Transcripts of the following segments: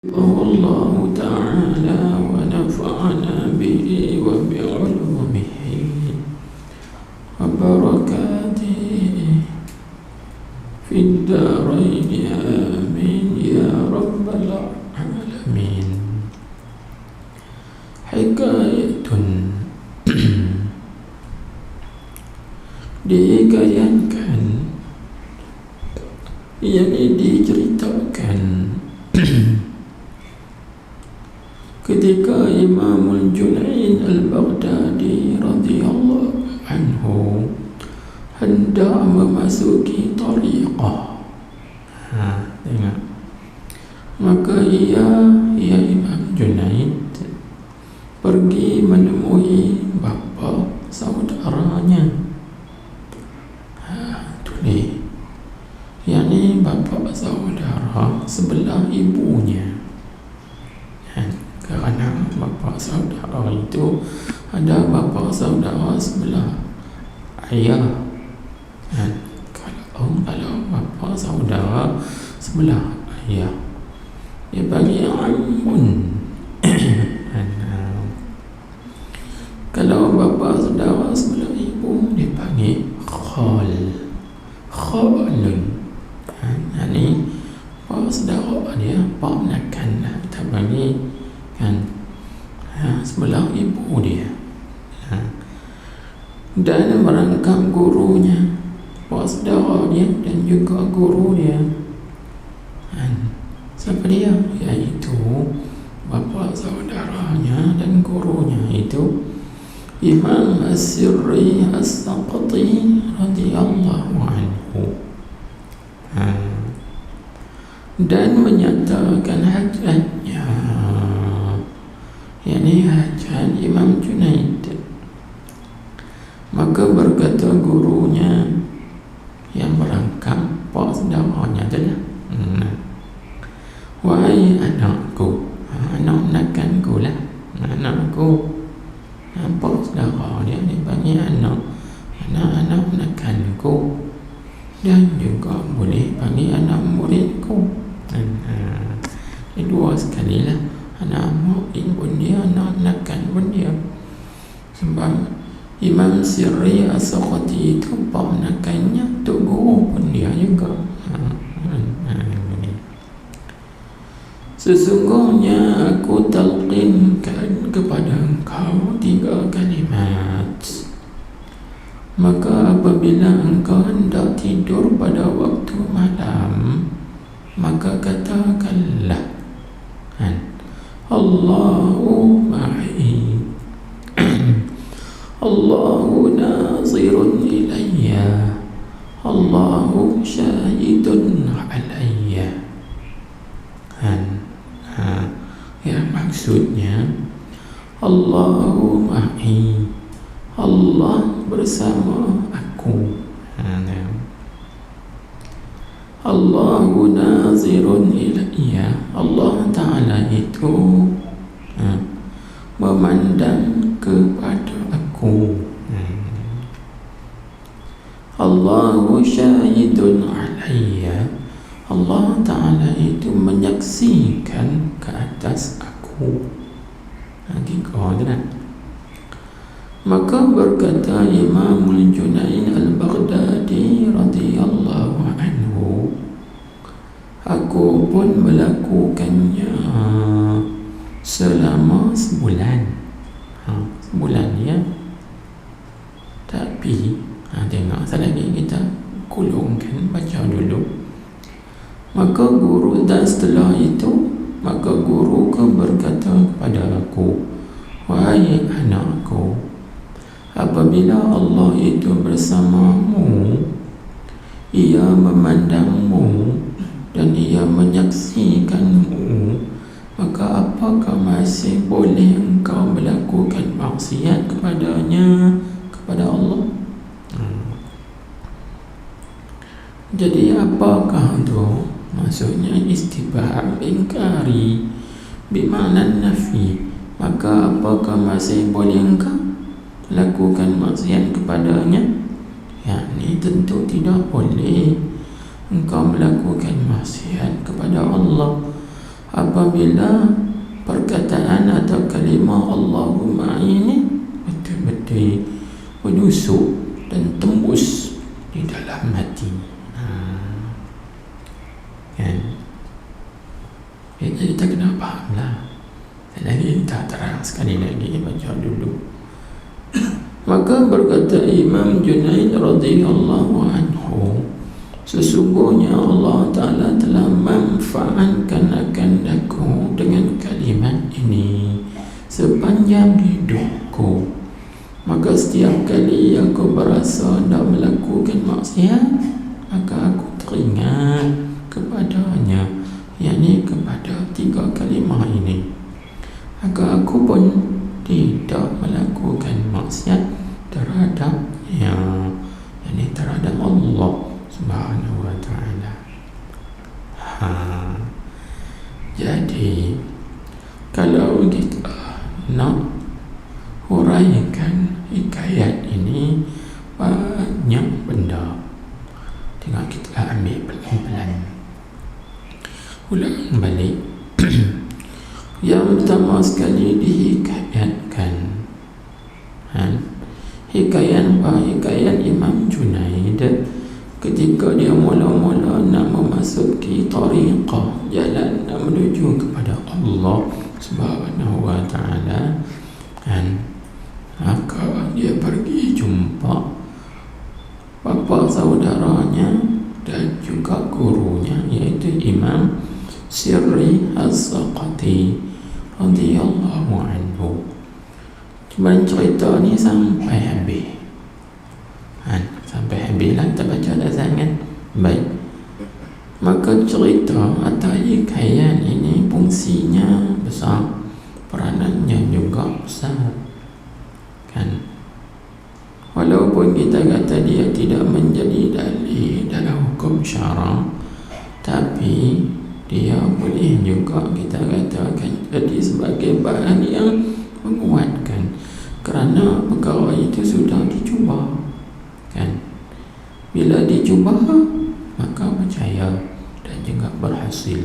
الله تعالى ونفعنا به وبعلومه وبركاته في الدارين آمين يا رب العالمين. حكاية dihikayatkan, yakni diceritakan ketika Imam Junaid al-Baghdadi radhiyallahu anhu hendak memasuki tariqah. Tengok. Maka ia Imam Junaid pergi menemui bapa saudaranya. Tulis, yakni bapa saudara sebelah ibunya. Kerana bapa saudara itu ada bapa saudara sebelah ayah. Kalau bapa saudara sebelah ayah, dia panggil ammun. Kalau bapa saudara sebelah ibu, dia panggil khal. Ini bapa saudara dia ponakan lah, kita panggil sebelah ibu dia. Dan merangkap gurunya, bapa saudara dia dan juga guru dia. Siapa dia? Iaitu bapa saudaranya dan gurunya itu Imam As-Sirri As-Saqati radhiyallahu anhu. Dan menyatakan hajatnya, yakni hajat Imam Junaid. Maka berkata gurunya yang merangkap pak saudaranya adalah, wahai anakku, anak-anakanku lah, anakku. Pak saudara dia dipanggil anak-anakanku, dan juga boleh panggil anak muridku. Dua sekali lah, anak murid pun dia, anak-anakan pun dia. Sebab Imam Sirri As-Saqati itu ponakannya tok guru pun dia juga. Sesungguhnya aku talqinkan kepada engkau 3 kalimat. Maka apabila engkau hendak tidur pada waktu malam, maka katakanlah, Allahu ma'i, Allahu nazirun ilayya, Allahu syahidun alayya. Yang maksudnya Allahu ma'i, Allah bersama aku. Allahu nazirun ilayya, Allah Ta'ala itu memandang kepada aku. Allahu syahidun alayya, Allah Ta'ala itu menyaksikan ke atas aku. Maka berkata Imam Junaid al-Baghdadi radhiyallahu anhu, aku pun melakukannya selama sebulan. Sebulan ya. Tapi tengok lagi kita kulungkan, baca dulu. Maka guru, dan setelah itu maka guruku berkata kepada aku, wahai anakku, apabila Allah itu bersamamu, ia memandangmu dan ia menyaksikanmu, maka apakah masih boleh engkau melakukan maksiat kepadanya, kepada Allah? Jadi apakah itu? Maksudnya istibham ingkari bimakna nafi. Maka apakah masih boleh engkau lakukan maksiat kepadanya? Yakni tentu tidak boleh engkau melakukan maksiat kepada Allah. apabila perkataan atau kalimah Allahumma ini betul-betul menusuk dan tembus di dalam hati. Kan? Jadi kita kena faham lah. Lagi kita terang sekali lagi baca dulu. Maka berkata Imam Junaid radhiyallahu anhu, sesungguhnya Allah Ta'ala telah manfaatkan akanku dengan kalimat ini sepanjang hidupku. Maka setiap kali aku berasa hendak melakukan maksiat, maka aku teringat kepadanya, yakni kepada 3 kalimah ini. Maka aku pun tidak melakukan maksiat terhadapnya, yakni terhadap Allah Subhanahu wa ta'ala. Jadi kalau kita nak huraikan hikayat ini, banyak benda. Tengok kita ambil pelan-pelan, ulang balik. Yang pertama sekali dihikayatkan, hikayat Imam Junaid ketika dia mula-mula nak memasuki tariqah, jalan nak menuju kepada Allah Subhanahu wa ta'ala, maka dia pergi jumpa bapa saudaranya dan juga gurunya, iaitu Imam Sirri As-Saqati radhiyallahu anhu. Cuma cerita ni sampai habis. Sampai habis lah, kita baca dah sangat. Baik. Maka cerita atau hikayat ini fungsinya besar, peranannya juga besar. Kan? Walaupun kita kata dia tidak menjadi dalil dalam hukum syara, tapi dia boleh juga kita katakan jadi sebagai bahan yang menguatkan, kerana perkara itu sudah dicuba. Kan? Bila dicuba, maka percaya dan juga berhasil.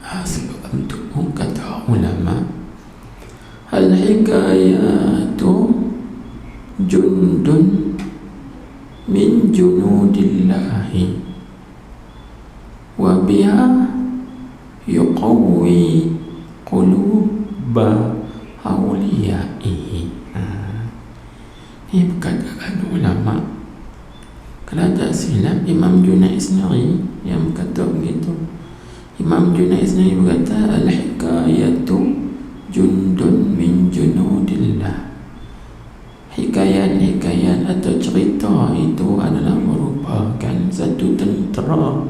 Sebab itu kata ulama, al-hikayatu jundun min junudillahi wa biha yuqawwi quluba awliyaihi. Ini perkataan ulama. Kalau tak silap, Imam Junaid sendiri yang berkata begitu. Imam Junaid sendiri berkata, al-hikayatu jundun min junudillah. Hikayat-hikayat atau cerita itu adalah merupakan satu tentera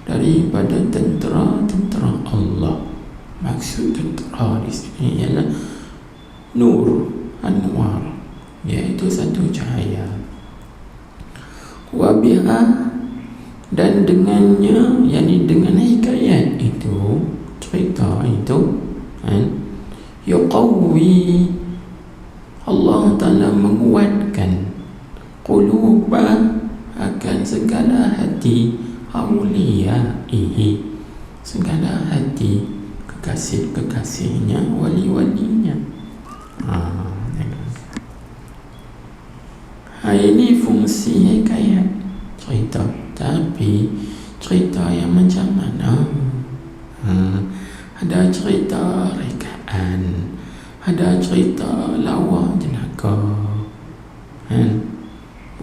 daripada tentera Allah. Maksud tentera di sini ialah nur, anwar, iaitu satu cahaya. Wabiha, dan dengannya, yakni dengan hikayat itu, cerita itu, yuqawwi, Allah Ta'ala menguatkan quluba, akan segala hati, awliyaihi, segala hati kekasih-kekasihnya, wali-walinya. Ini fungsi hikayat, cerita. Tapi cerita yang macam mana? Ada cerita rekaan, ada cerita lawa jenaka.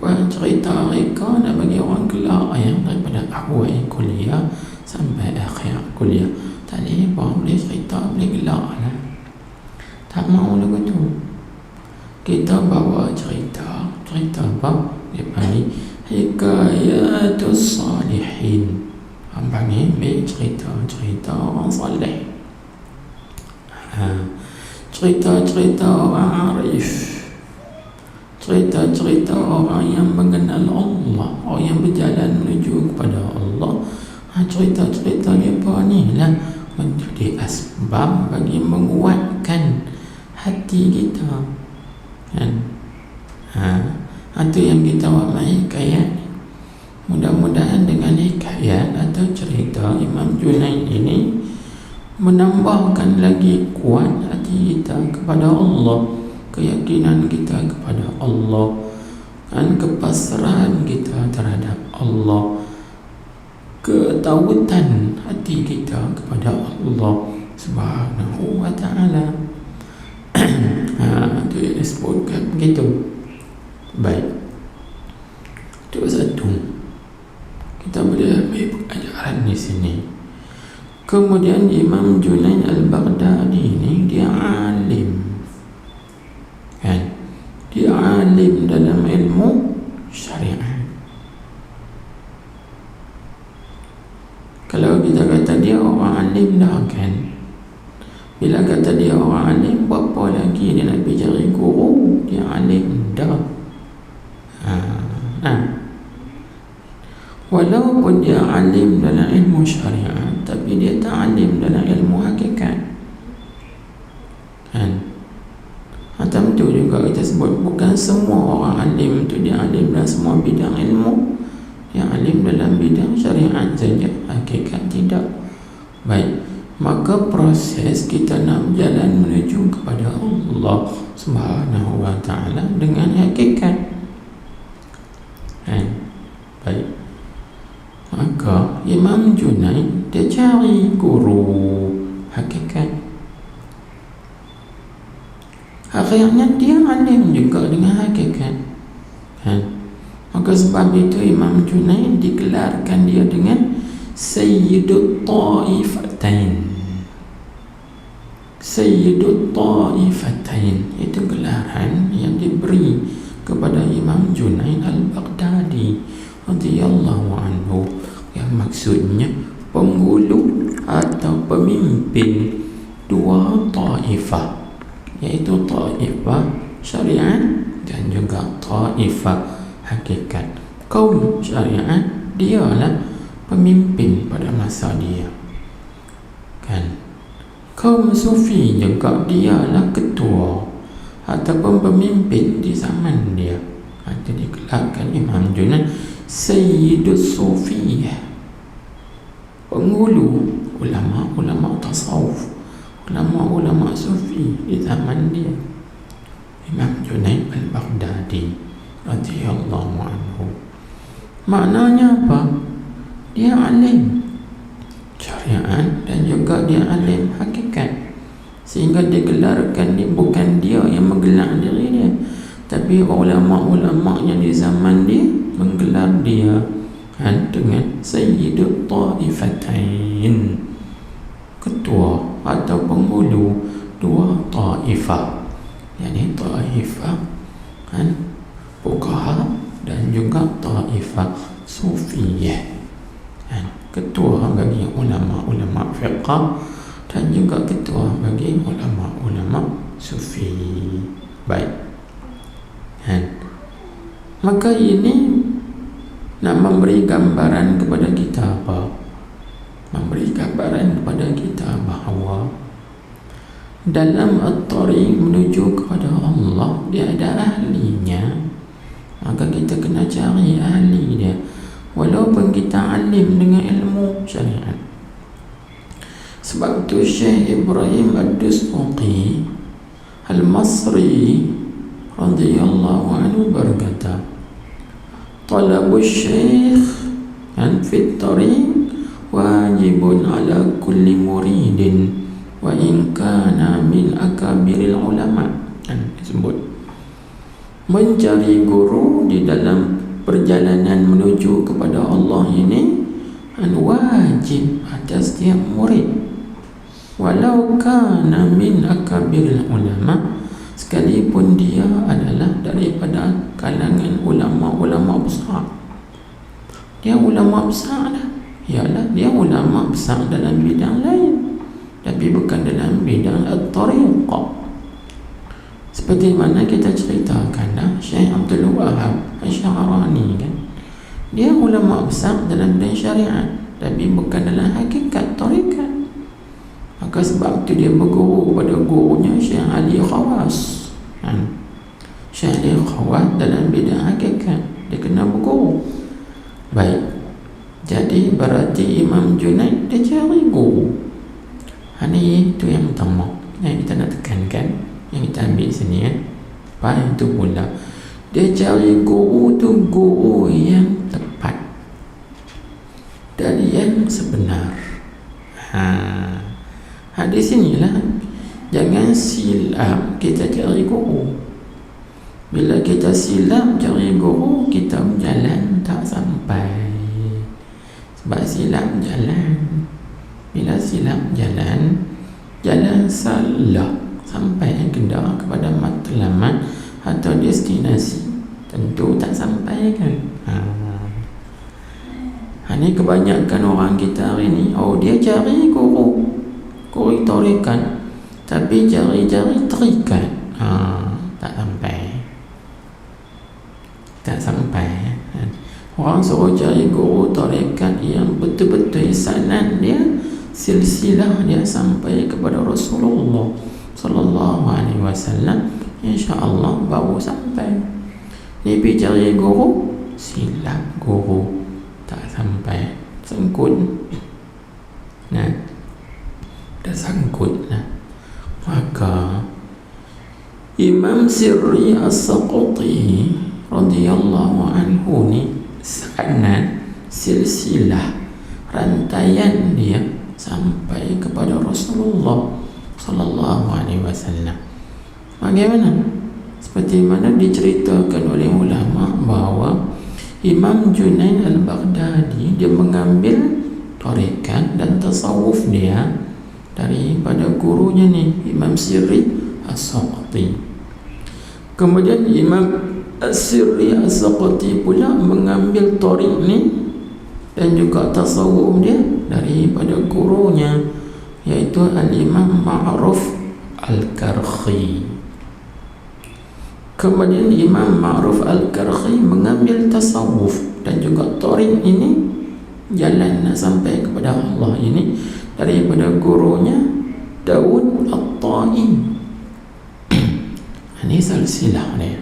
Bukan cerita reka nak bagi orang gelak yang daripada awal kuliah sampai akhir kuliah. Tak boleh cerita, boleh gelak lah. Tak mau lagu tu. Kita bawa cerita apa? Dia panggil hikayatus salihin. Panggil cerita orang salih. Cerita-cerita orang arif, cerita-cerita orang yang mengenal Allah, orang yang berjalan menuju kepada Allah. Cerita-cerita mereka ni lah menjadi asbab bagi menguatkan hati kita. Kan? Itu yang kita buat hikayat. Mudah-mudahan dengan hikayat atau cerita Imam Junaid ini menambahkan lagi kuat hati kita kepada Allah, keyakinan kita kepada Allah, dan kepasrahan kita terhadap Allah, ketawutan hati kita kepada Allah Subhanahu wa ta'ala. Itu yang disebutkan begitu. Baik, itu satu, kita boleh ambil pelajaran di sini. Kemudian Imam Junaid al-Baghdadi ini dia alim, kan? Dia alim dalam ilmu syariat. Kalau kita kata dia orang alim dah, kan? Bila kata dia orang alim, berapa lagi dia nak pergi cari guru? Dia alim dah. Walaupun dia alim dalam ilmu syariat, tapi dia tak alim dalam ilmu hakikat, kan? Tentu juga kita sebut bukan semua orang alim itu dia alim dalam semua bidang ilmu. Dia alim dalam bidang syariat saja, hakikat tidak. Baik, maka proses kita nak berjalan menuju kepada Allah Subhanahu wa ta'ala dengan hakikat, kan? Baik, maka Imam Junaid dia cari guru hakikat. Akhirnya dia alim juga dengan hakikat, kan? Maka sebab itu Imam Junaid digelarkan dia dengan Sayyidut Ta'ifatain. Sayyidut Ta'ifatain itu gelaran yang diberi kepada Imam Junaid al-Baghdadi radhiyallahu anhu, yang maksudnya penghulu atau pemimpin dua taifah, iaitu taifah syariat dan juga taifah hakikat. Kaum syariat dialah pemimpin pada masa dia, kan? Kaum sufi juga dialah ketua ataupun pemimpin di zaman dia. Itu digelarkan Imam Junaid Sayyidus Sufiyah, penghulu ulama-ulama tasawuf, ulama-ulama sufi di zaman dia, Imam Junaid al-Baghdadi radhiyallahu anhu. Maknanya apa? Dia alim syariat dan juga dia alim hakikat, sehingga digelarkan dia, bukan dia yang menggelar diri dia, tapi ulama-ulama yang di zaman dia menggelar dia, kan, dengan Sayyidut Ta'ifatain, ketua atau penghulu dua taifah, yakni taifah, kan, fuqaha dan juga taifah sufiyah, kan, ketua bagi ulama-ulama fiqh dan juga ketua bagi ulama-ulama sufi. Baik, kan? Maka ini nak memberi gambaran kepada kita apa? Memberi gambaran kepada kita bahawa dalam at-tariq menuju kepada Allah dia ada ahlinya. Maka kita kena cari ahli dia, walaupun kita alim dengan ilmu syariat. Sebab itu Syekh Ibrahim Ad-Dusuqi Al-Masri radhiyallahu anhu berkata, talabus syekh an fit tariq wajibun ala kulli muridin wa in kana min akabiril ulama. Disebut mencari guru di dalam perjalanan menuju kepada Allah ini wajib atas setiap murid, walau kana min akabiril ulama, sekalipun dia adalah daripada kalangan ulama-ulama besar. Dia ulama besar dah, ialah dia ulama besar dalam bidang lain, tapi bukan dalam bidang at-tariqah. Seperti mana kita ceritakan dah, Syekh Abdul Wahab Asy-Sya'rani, kan, dia ulama besar dalam bidang syariat, tapi bukan dalam hakikat tariqat. Maka sebab itu dia berguru pada gurunya Syekh Ali Khawas, Syekh Ali Khawas dalam bidang hakikat dia kena berguru. Baik, jadi berarti Imam Junaid dia cari guru. Ini itu yang pertama yang kita nak tekankan, yang kita ambil sini kan. Apa itu pula? Dia cari guru tu guru yang tepat dan yang sebenar. Di sinilah jangan silap kita cari guru. Bila kita silap cari guru, kita berjalan tak sampai. Sebab silap jalan. Bila silap jalan, jalan salah sampai kendak kepada matlamat atau destinasi, tentu tak sampai kan. Ini kebanyakan orang kita hari ni, dia cari guru tarekat, tapi cari-cari terikat. Tak sampai. Orang suruh cari guru tarekat yang betul-betul sanad dia, silsilah dia sampai kepada Rasulullah sallallahu alaihi wasallam, insya-Allah baru sampai. Ni pergi cari guru, silap guru, tak sampai, sangkut. Dah sangkut lah. Maka Imam Sirri As-Saqati radhiyallahu anhu ni sanad, silsilah, rantaian dia sampai kepada Rasulullah sallallahu alaihi wasallam. Bagaimana? Seperti mana diceritakan oleh ulama bahawa Imam Junaid al-Baghdadi dia mengambil tarekat dan tasawuf dia daripada gurunya ni Imam Sirri As-Saqati. Kemudian Imam Sirri As-Saqati pula mengambil tarik ni dan juga tasawuf dia daripada gurunya, iaitu Al-Imam Ma'ruf Al-Karkhi. Kemudian Imam Ma'ruf Al-Karkhi mengambil tasawuf dan juga tarik ini, jalan nak sampai kepada Allah ini, daripada gurunya Daud At-Ta'i. Ini silsilah dia.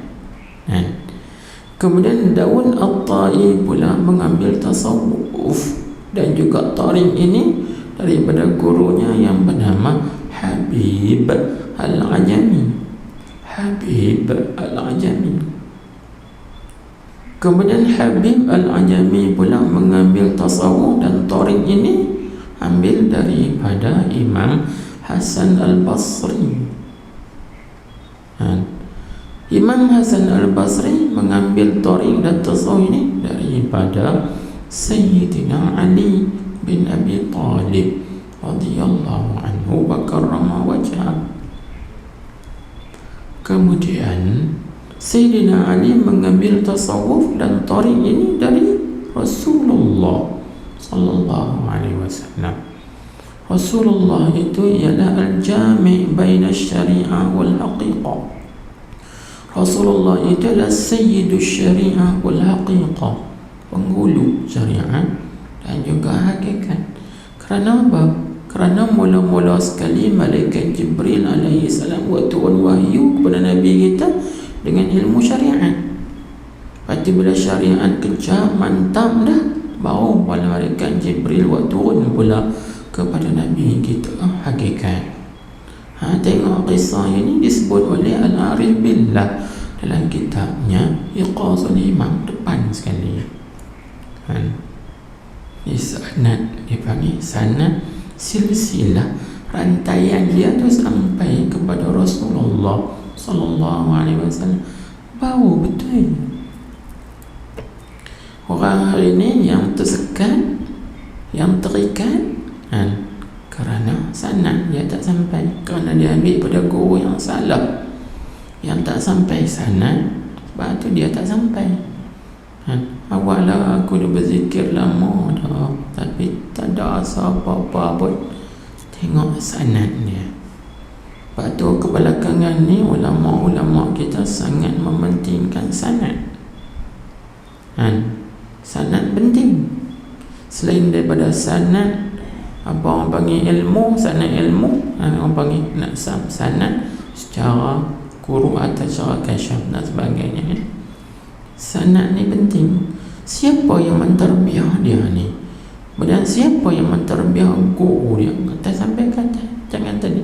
Kemudian Daud At-Ta'i pula mengambil tasawuf dan juga tarik ini daripada gurunya yang bernama Habib Al-Ajami. Kemudian Habib Al-Ajami pula mengambil tasawuf dan tarik ini ambil daripada Imam Hasan Al-Basri. Imam Hasan Al-Basri mengambil tarik dan tasawuf ini daripada Sayyidina Ali bin Abi Talib radhiyallahu anhu wa karrama wajhah. Kemudian Sayyidina Ali mengambil tasawuf dan tarik ini dari Rasulullah sallallahu alaihi wasallam. Rasulullah itu ialah al-jami' baina syariah wal haqiqah. Rasulullah itu adalah sayyidus syariah wal haqiqah, penghulu syariat dan juga hakikat. Kerana apa? Kerana mula-mula sekali malaikat Jibril alaihi salam turun wahyu kepada Nabi kita dengan ilmu syariat. Lepas bila syariat kejap mantap dah, baru malaikat Jibril turun pula kepada Nabi kita hakikat. Tengok kisah ini disebut oleh Al-Arif Billah dalam kitabnya Iqazul Imam, depan sekali. Ini sanad, dia panggil sanad, silsilah, rantaian dia tu sampai kepada Rasulullah sallallahu alaihi wasallam, baru betul. Orang hari ini yang tersekat, yang terikat, kerana sanad dia tak sampai, kerana dia ambil pada guru yang salah, yang tak sampai sanad, sebab tu dia tak sampai. Awalnya aku dah berzikir lama dah, tapi tak ada asal apa-apa pun. Tengok sanad dia. Lepas tu kebelakangan ni ulama-ulama kita sangat mementingkan sanad. Sanad penting. Selain daripada sanad, apa orang panggil ilmu, sanad ilmu, orang panggil nak sanad secara guru atau secara kasyaf dan sebagainya. Sanad ni penting. siapa yang menterbiah dia ni? Kemudian siapa yang menterbiah guru dia? Kita sampaikan jangan tadi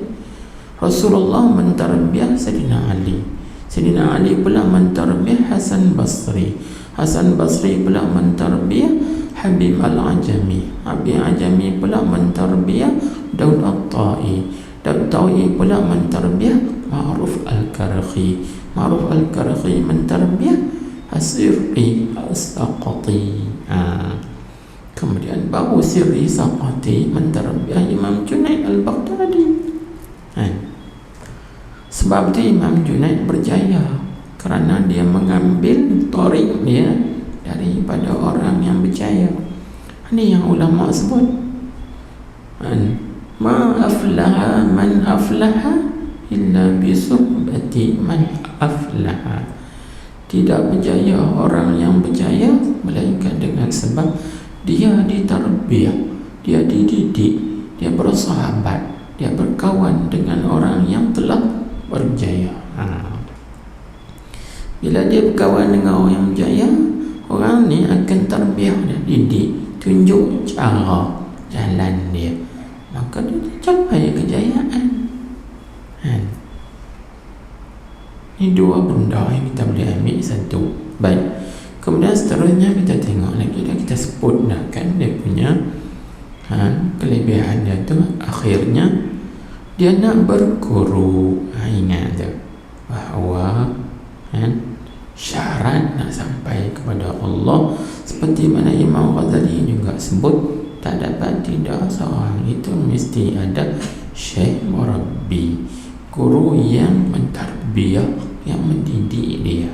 Rasulullah menterbiah Sayyidina Ali, Sayyidina Ali pula menterbiah Hasan Basri, Hasan Basri pula menterbiah Habib Al-Ajami, Habib Ajami pula menterbiah Daud At-Tai, Daud At-Tai pula menterbiah Ma'ruf Al-Karhi, Ma'ruf Al-Karhi menterbiah As-Sirri As-Saqati. Kemudian baru Sirri Saqati menterbiah Imam Junaid Al-Baghdadi. Sebab itu Imam Junaid berjaya kerana dia mengambil tarik dia daripada orang yang berjaya. Ini yang ulama sebut, ma aflaha man aflaha illa bisuhbati man aflaha. Tidak berjaya orang yang berjaya melainkan dengan sebab dia ditarbiyah, dia dididik, dia bersahabat, dia berkawan dengan orang yang telah berjaya. Bila dia berkawan dengan orang yang berjaya, orang ni akan tarbiyah dia, didik, tunjuk cara jalan dia, maka dia capai kejayaan. Ini dua benda yang kita boleh ambil satu. Baik, kemudian seterusnya kita tengok lagi, dah kita sebut dah kan dia punya kelebihan dia tu. Akhirnya dia nak berguru. Ingat je bahawa syarat nak sampai kepada Allah, seperti mana Imam Ghazali juga sebut, tak dapat tidak seorang itu mesti ada syekh murabbi, guru yang mentarbiyah, yang mendidik dia,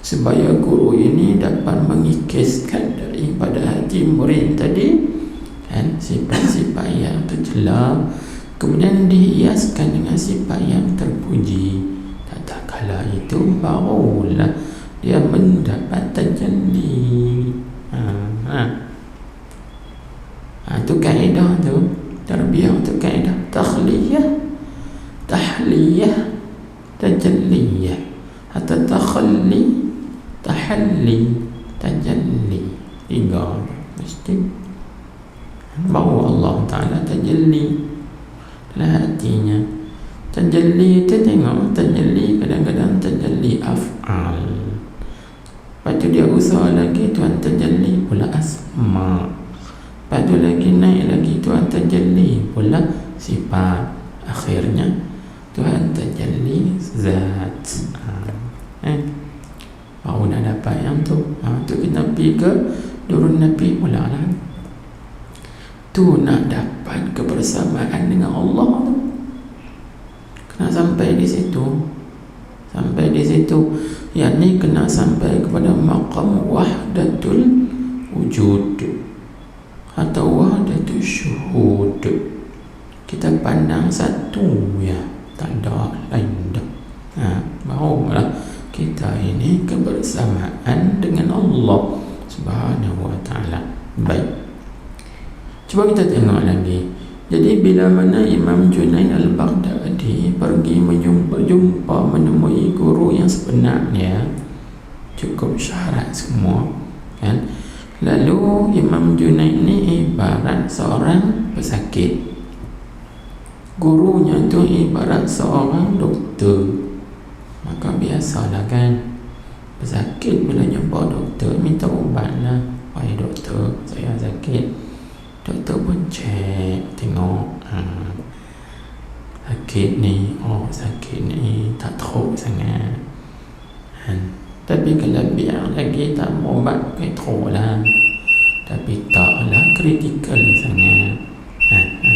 supaya guru ini dapat mengikiskan daripada hati murid tadi sifat-sifat yang tercela, kemudian dihiaskan dengan sifat yang terpuji. Tak kala itu barulah dia mendapat tajalli. Itu kaedah tu, tarbiyah tu kaedah takhliyah, tahliyah, tajalliyah, atau takhalli, tahalli, tajalli. Tiga mesti bahawa Allah Ta'ala tajalli dalam hatinya. Tajalli itu tengok, tajalli kadang-kadang tajalli af'al, lepas tu dia usaha lagi Tuhan tajalli pula asma', lepas tu lagi naik lagi Tuhan tajalli pula sifat, akhirnya Tuhan tajalli zat. Baru nak dapat yang tu. Tu kita pergi ke Nurun Nabi pula lah. Tu nak dapat kebersamaan dengan Allah tu, kena sampai di situ. Sampai di situ, yakni kena sampai kepada maqam wahdatul wujud atau wahdatul syuhud. Kita pandang satu ya, tak ada lain dah. Barulah kita ini kebersamaan dengan Allah Subhanahu wa ta'ala. Baik, cuba kita tengok lagi. Jadi bila mana Imam Junaid Al-Baghdadi pergi jumpa menemui guru yang sebenarnya, cukup syarat semua kan. Lalu Imam Junaid ni ibarat seorang pesakit, gurunya tu ibarat seorang doktor. Maka biasalah kan, pesakit bila jumpa doktor minta ubat lah. Wahai doktor, saya sakit. Doktor pun cek, tengok sakit ni, sakit ni tak teruk sangat, tapi kalau biar lagi tak ubat teruk lah, tapi taklah kritikal sangat,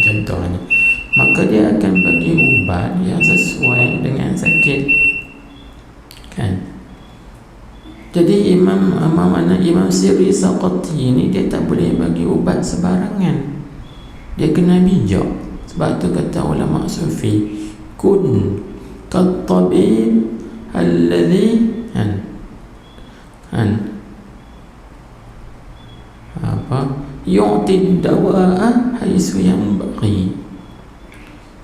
contohnya, maka dia akan bagi ubat yang sesuai dengan sakit kan. Jadi Imam Sirri Saqati ni dia tak boleh bagi ubat sembarangan, dia kena bijak. Sebab tu kata ulama sufi, kun kat-tabib alladhi yu'ti dawa'a haitsu yanbaghi.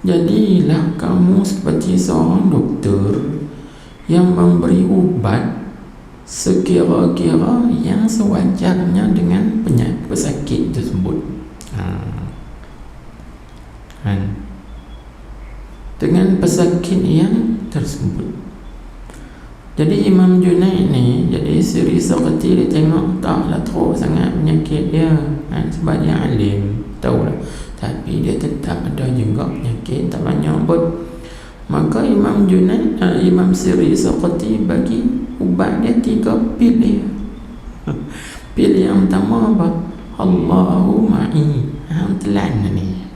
Jadilah kamu seperti seorang doktor yang memberi ubat sekira-kira yang sewajarnya dengan penyakit pesakit tersebut. Dengan pesakit yang tersebut. Jadi Imam Junaid ni, jadi Siri Saqati dia tengok taklah teruk sangat penyakit dia, sebab dia alim, tahulah, tapi dia tetap ada juga penyakit tak banyak pun. Maka Imam Junaid, Imam Siri Saqati bagi ubat dia 3 pil dia. Pil yang pertama apa? Allahu ma'i, telan ni.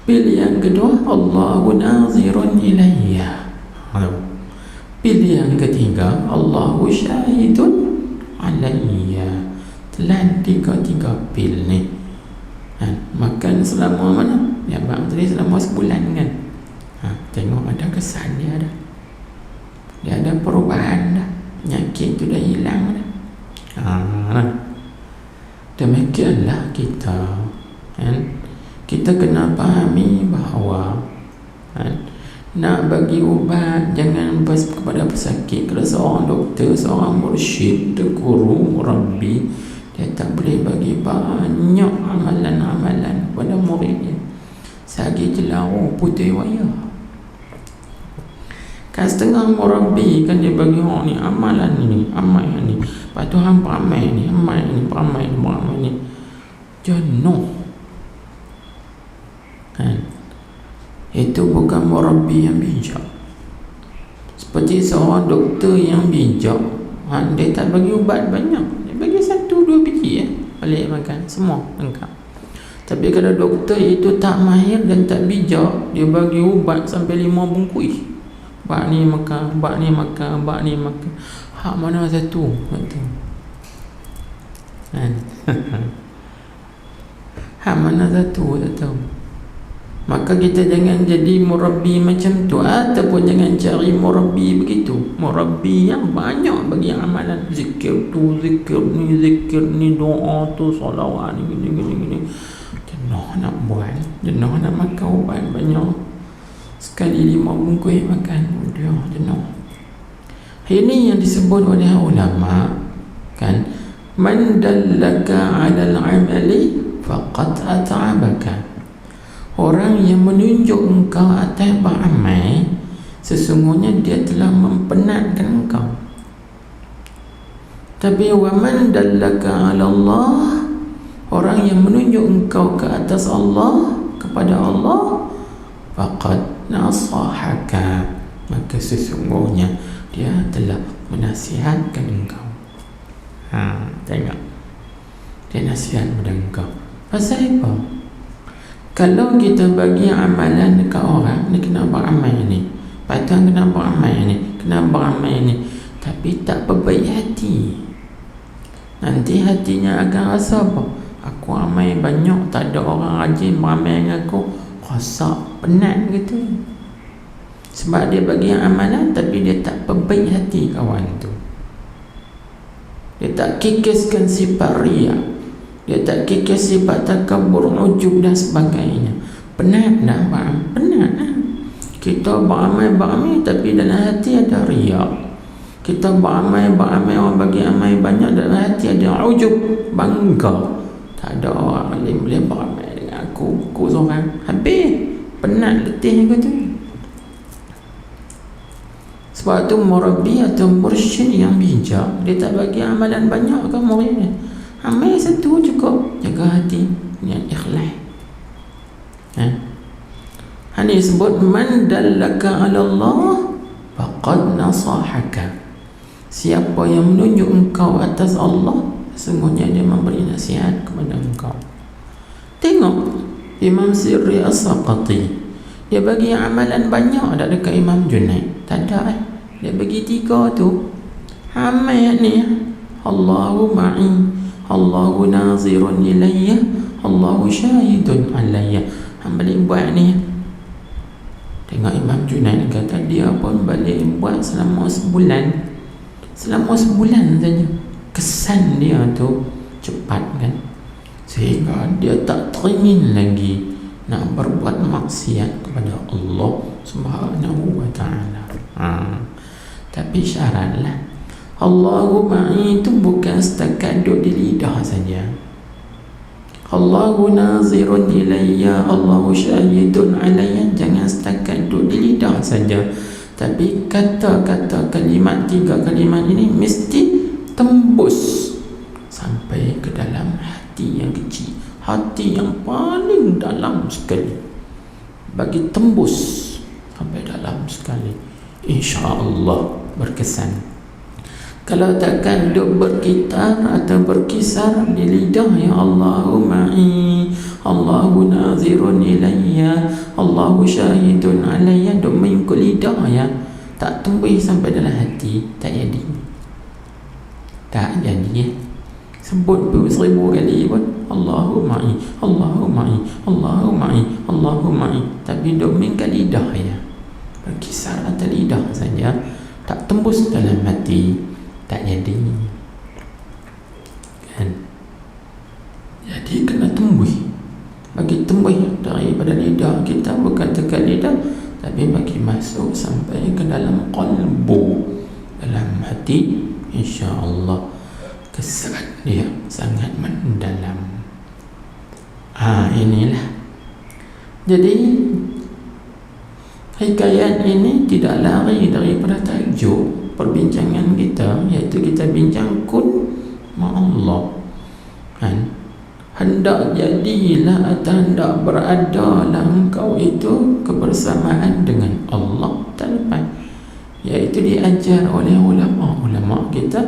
Pil yang kedua, Allahu nazirun ilayya. Pil yang ketiga, Allahu syahidun alayya. Telan 3 pil ni. Makan selama mana? Ya bang tadi selama sebulan kan. Tengok ada kesan dia dah. Dia ada perubahan dah. Penyakit tu dah hilang dah. Demikianlah kita kita kena fahami bahawa nak bagi ubat jangan kepada pesakit. Kalau seorang doktor, seorang mursyid, guru, murabbi, dia tak boleh bagi banyak amalan-amalan kepada muridnya. Sagi jelau putih wayah. Kan setengah murabbi kan dia bagi orang ni amalan ni, amal ni. Lepas tu hang peramai ni, amal ni, peramai ni. Jenuh. Kan? Itu bukan murabbi yang bijak. Seperti seorang doktor yang bijak, dia tak bagi ubat banyak. Dia bagi 1-2 biji balik makan, semua lengkap. Tapi kalau doktor itu tak mahir dan tak bijak, dia bagi ubat sampai 5 bungkus. Bak ni makan, bak ni makan, bak ni makan. Hak mana satu? Hak mana satu tak tahu. Maka kita jangan jadi murabbi macam tu, ataupun jangan cari murabbi begitu. Murabbi yang banyak bagi amalan, zikir tu, zikir ni, doa tu, salawat ni, gini. Jenuh nak buat, jenuh nak makan ubat banyak. Sekali 5 bungkus makan, dia jenuh. Ini yang disebut oleh ulama kan, man dallaka 'alal 'amali faqad at'abaka. Orang yang menunjuk engkau atas beramal, sesungguhnya dia telah mempenatkan engkau. Tapi wa man dallaka 'ala Allah, orang yang menunjuk engkau ke atas Allah, kepada Allah, faqad nasahaka, maka sesungguhnya dia telah menasihatkan engkau. Tengok, dia nasihat pada engkau. Pasal apa? Kalau kita bagi amalan dekat orang, ni kena beramal ni, patut kena beramal ni, kena beramal ni, tapi tak berbaik hati, nanti hatinya akan rasa apa? Aku amal banyak, tak ada orang rajin beramal dengan aku, rasa penat gitu. Sebab dia bagi amalan tapi dia tak berbaik hati kawan tu. Dia tak kikiskan sifat riya, dia tak kikis sifat takabur, ujub dan sebagainya. Penat dah bang, penat dah. Kita beramal tapi dalam hati ada riya. Kita beramal orang bagi amal banyak, dalam hati ada ujub, bangga. Tak ada orang lain boleh beramal dengan aku seorang. Habis penat, letih aku tu. Sebab tu murabbi atau mursyid yang bijak, dia tak bagi amalan banyak ke muridnya. Amal satu cukup, jaga hati, niat ikhlas. Ini disebut man dallaka 'ala Allah faqad nasahaka. Siapa yang menunjuk engkau atas Allah, sesungguhnya dia memberi nasihat kepada engkau. Tengok Imam Siri As-Saqati, dia bagi amalan banyak tak dekat Imam Junaid? Tak ada. Dia bagi 3 tu. Amal ni Allahu ma'i, Allahu nazirun ilayya, Allahu syahidun alayya. Hang balik buat ni. Tengok Imam Junaid kata dia pun balik buat selama sebulan. Selama sebulan saja. Kesan dia tu cepat kan, sehingga dia tak teringin lagi nak berbuat maksiat kepada Allah Subhanahu wa ta'ala. Tapi syaratlah Allahu ma'i itu bukan setakat duduk di lidah saja. Allahu nazirun ilayya, Allahu syahidun alayya, jangan setakat duduk di lidah saja. Tapi kata-kata kalimat, 3 kalimat ini mesti tembus sampai ke dalam hati yang kecil, hati yang paling dalam sekali, bagi tembus sampai dalam sekali, insya-Allah berkesan. Kalau takkan duk berkitar atau berkisar di lidah, ya Allahu ma'i, Allahu nazirun ilayya, Allahu syahidun alayya, duk mengikut lidah ya, tak tumbuh sampai dalam hati, tak jadi. Tak jadi ya. Sebut 1000 kali pun Allahu ma'i, Allahu ma'i, Allahu ma'i, Allahu ma'i, tapi duk mengikut lidah ya, berkisar atas lidah saja, tak tembus dalam hati, tak jadi kan. Jadi kena tumbuh, bagi tumbuh daripada lidah kita, bukan dekat lidah, tapi bagi masuk sampai ke dalam qalbu, dalam hati, insya-Allah kesan dia sangat mendalam. Inilah. Jadi hikayat ini tidak lari daripada tajuk perbincangan kita, iaitu kita bincang kun ma'allah kan. Hendak jadilah atau hendak beradalah engkau itu kebersamaan dengan Allah Ta'ala, iaitu diajar oleh ulama kita,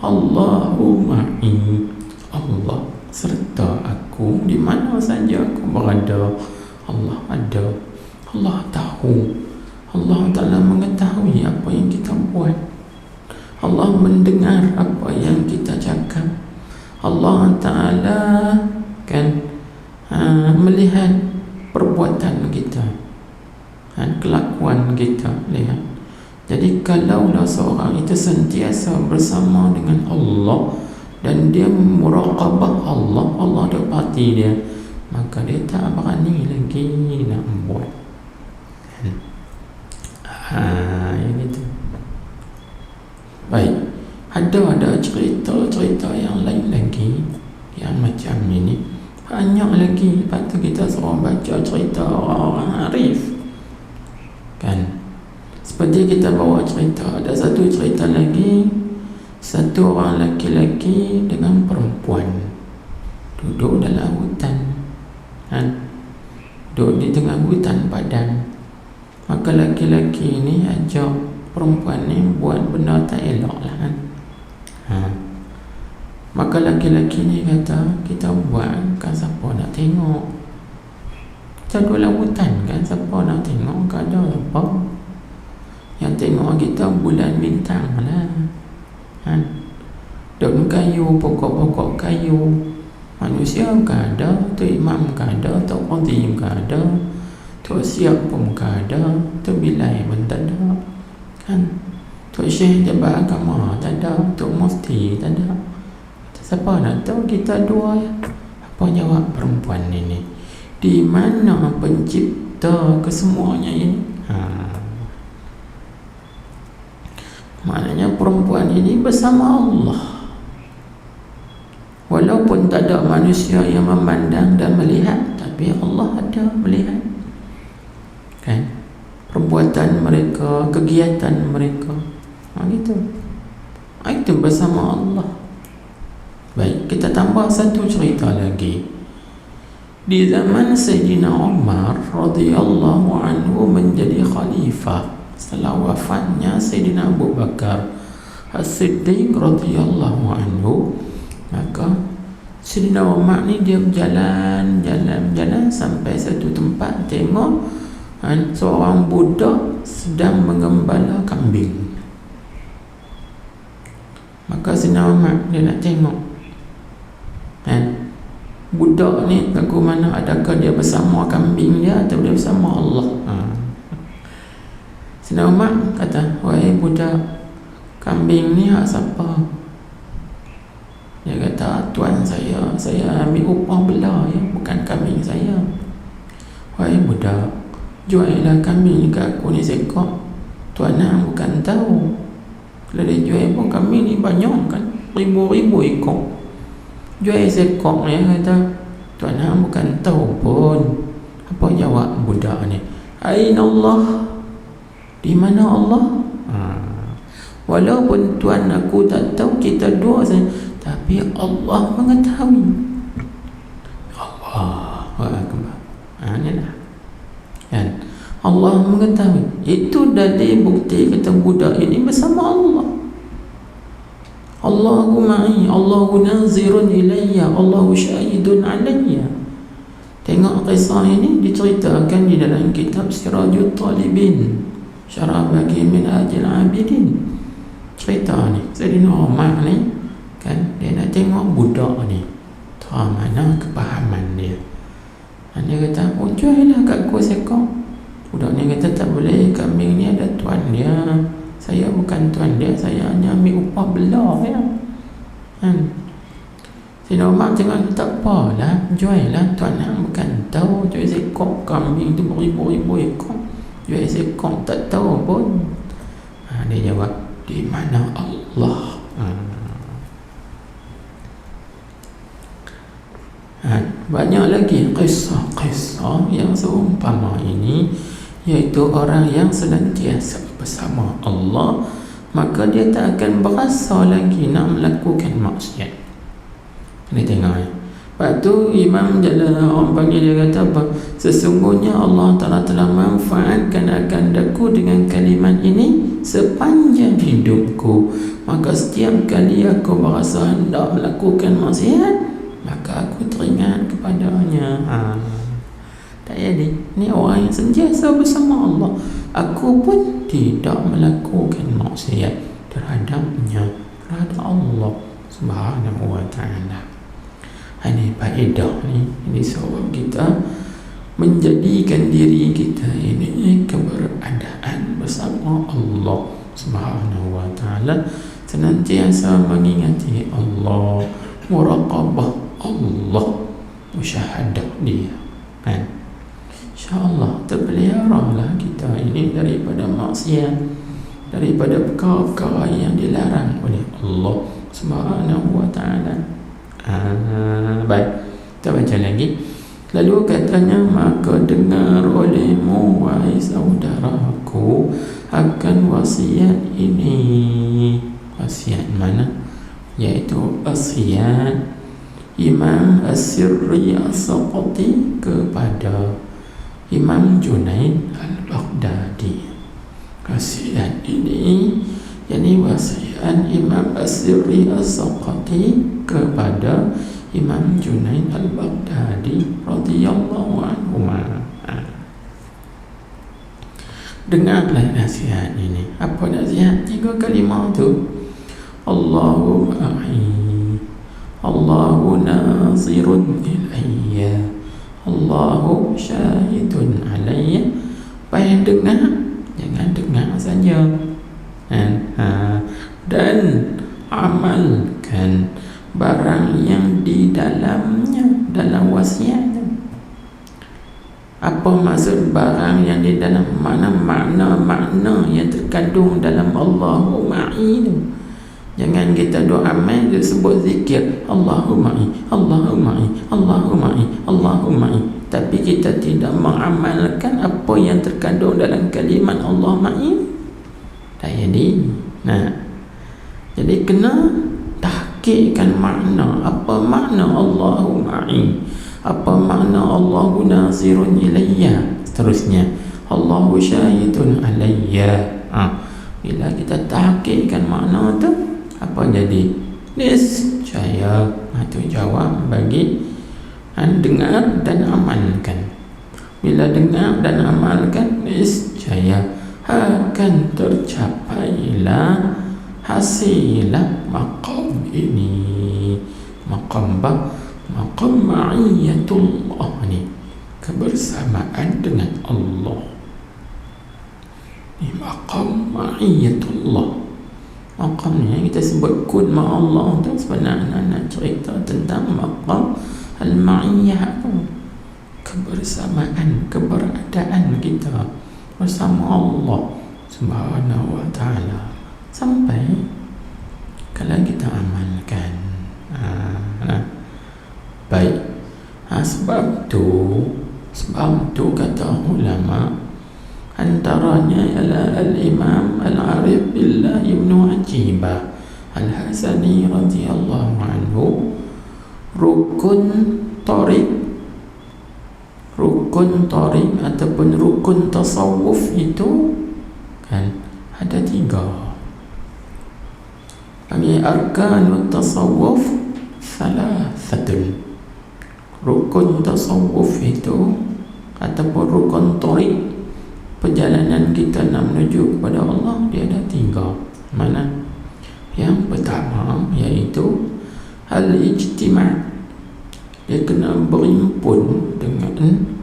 Allahu ma'i, Allah serta aku di mana saja aku berada, Allah ada, Allah tahu, Allah Ta'ala mengetahui apa yang kita buat, Allah mendengar apa yang kita cakap, Allah Ta'ala kan melihat perbuatan kita, kelakuan kita, lihat. Jadi kalaulah seorang itu sentiasa bersama dengan Allah dan dia muraqabah Allah, Allah dapati dia, maka dia tak berani lagi nak buat. Yang itu. Baik, ada cerita yang lain lagi yang macam ini, banyak lagi. Lepas tu kita suruh baca cerita orang-orang arif kan. Seperti kita bawa cerita, ada satu cerita lagi, satu orang laki-laki dengan perempuan duduk dalam hutan kan, duduk di tengah hutan padan. Maka laki-laki ini ajak perempuan ni buat benda tak elok lah kan. Maka laki-laki ni kata, kita buat kan siapa nak tengok, kita duduk dalam hutan kan, siapa nak tengok, kan ada apa yang tengok kita, bulan bintang lah kan. Daun kayu, pokok-pokok kayu, manusia kan ada, tu imam kan ada, tu qadim kan ada, tu siap pun kan ada, tu bilai pun tak ada kan, tu syekh jabat agama tak ada, tu mufti tak ada. Siapa nak tahu kita dua ya? Apa jawab perempuan ini? Di mana pencipta kesemuanya ini? Maknanya perempuan ini bersama Allah, walaupun tak ada manusia yang memandang dan melihat, tapi Allah ada melihat kan, perbuatan mereka, kegiatan mereka, gitu. Itu bersama Allah. Baik, kita tambah satu cerita lagi. Di zaman Sayyidina Umar radhiyallahu anhu menjadi khalifah setelah wafatnya Sayyidina Abu Bakar As-Siddiq radhiyallahu anhu, maka Sayyidina Umar ni dia berjalan sampai satu tempat, tengok seorang budak sedang mengembala kambing. Maka Sayyidina Umar dia nak tengok budak ni lagu mana, adakah dia bersama kambing dia atau dia bersama Allah. Sayyidina Umar kata, wahai budak, kambing ni hak siapa? Dia kata, tuan saya ambil upah belah ya, bukan kambing saya. Wahai budak, juallah kambing ke aku ni sekok, tuan hang bukan tahu Kalau dia jual pun kambing ni banyak kan, ribu-ribu ekor. Jual sekok ni kata, tuan hang bukan tahu pun. Apa jawab budak ni? Aina Allah? Di mana Allah? Walaupun tuan aku tak tahu, kita dua saja, tapi Allah mengetahui. Allah Akbar. Ni lah kan, Allah mengetahui. Itu dalil bukti kata budak ini bersama Allah. Allahu ma'i, Allahu nazirun ilayya, Allahu syahidun alayya. Tengok kisah ini diceritakan di dalam kitab Sirajul Talibin, Syarah bagi Minhajul Abidin. Cerita ni Sayyidina Umar ni kan, dia nak tengok budak ni tahu mana kepahaman dia. Dia kata, jual lah kat aku sekor. Budak ni kata, tak boleh, kambing ni ada tuan dia, saya bukan tuan dia, saya hanya ambil upah belah ya. Kan Sayyidina Umar tengok, tak apalah, jual lah, tuan hang bukan tahu, jual sekor kambing tu beribu-ribu ekor, jual sekor tak tahu pun. Dia jawab, di mana Allah? Banyak lagi kisah-kisah yang seumpama ini, iaitu orang yang senantiasa bersama Allah, maka dia tak akan berasa lagi nak melakukan maksiat. Kita tengok ni. Lepas tu Imam Jalal orang panggil, dia kata apa? Sesungguhnya Allah Ta'ala telah manfaatkan akandaku dengan kalimat ini sepanjang hidupku. Maka setiap kali aku berasa hendak melakukan maksiat, maka aku teringat kepadanya. Tak jadi. Ni orang yang sentiasa bersama Allah. Aku pun tidak melakukan maksiat terhadapnya, terhadap Allah Subhanahu wa ta'ala. Ini faedah ni. Ini sebab kita menjadikan diri kita ini keberadaan bersama Allah Subhanahu wa ta'ala, senantiasa mengingati Allah, muraqabah Allah, musyahadah dia kan. InsyaAllah terpeliharalah kita ini daripada maksiat, daripada perkara-perkara yang dilarang oleh Allah Subhanahu wa ta'ala. Baik, kita baca lagi. Lalu katanya, maka dengar olehmu wahai saudaraku akan wasiat ini. Wasiat mana? Iaitu wasiat Imam As-Sirri As-Saqati kepada Imam Junaid Al-Baghdadi. Wasiat ini yakni wasiat Imam As-Sirri As-Saqati kepada Imam Junaid Al-Baghdadi radhiyallahu anhu. Dengarlah nasihat ini. Apa nasihat? 3 kalimah tu. Allahu ma'i, Allahu nazirun ilayya, Allahu syahidun alayya. Payah dengar, jangan dengar saja. Dan amalkan barang yang di dalamnya, dalam wasiatnya. Apa maksud barang yang di dalam, makna yang terkandung dalam Allahu ma'i itu. Jangan kita doa amal dia sebut zikir Allahu ma'i, Allahu ma'i, Allahu ma'i, Allahu ma'i, tapi kita tidak mengamalkan apa yang terkandung dalam kalimat Allah ma'i. Tak jadi. Jadi kena tahqiqkan makna. Apa makna Allahu ma'i? Apa makna Allahu nazirun ilayya? Seterusnya Allahu syahidun alayya. Bila kita tahqiqkan makna tu, apa jadi? Niscaya. Itu jawab bagi dengar dan amalkan. Bila dengar dan amalkan, niscaya akan tercapailah hasilah maqam ini. Maqam ma'iyatullah ni, kebersamaan dengan Allah. Ni maqam ma'iyatullah. Maqam ni kita sebut kun ma'allah tu, sebenarnya nak cerita tentang maqam al-ma'iyyah tu, kebersamaan, keberadaan kita bersama Allah Subhanahu wa ta'ala. sampai kalau kita amalkan. Baik. Sebab tu kata ulama, antaranya ialah Al-Imam Al-Arif Billah Ibnu Ajibah Al-Hasani radhiyallahu anhu, rukun tariq ataupun rukun tasawuf itu kan ada 3. Panggil arkanut tasawuf salasatun. Rukun tasawuf itu ataupun rukun tariq, perjalanan kita nak menuju kepada Allah, dia ada 3. Mana? Yang pertama iaitu al-ijtima'. Dia kena berhimpun dengan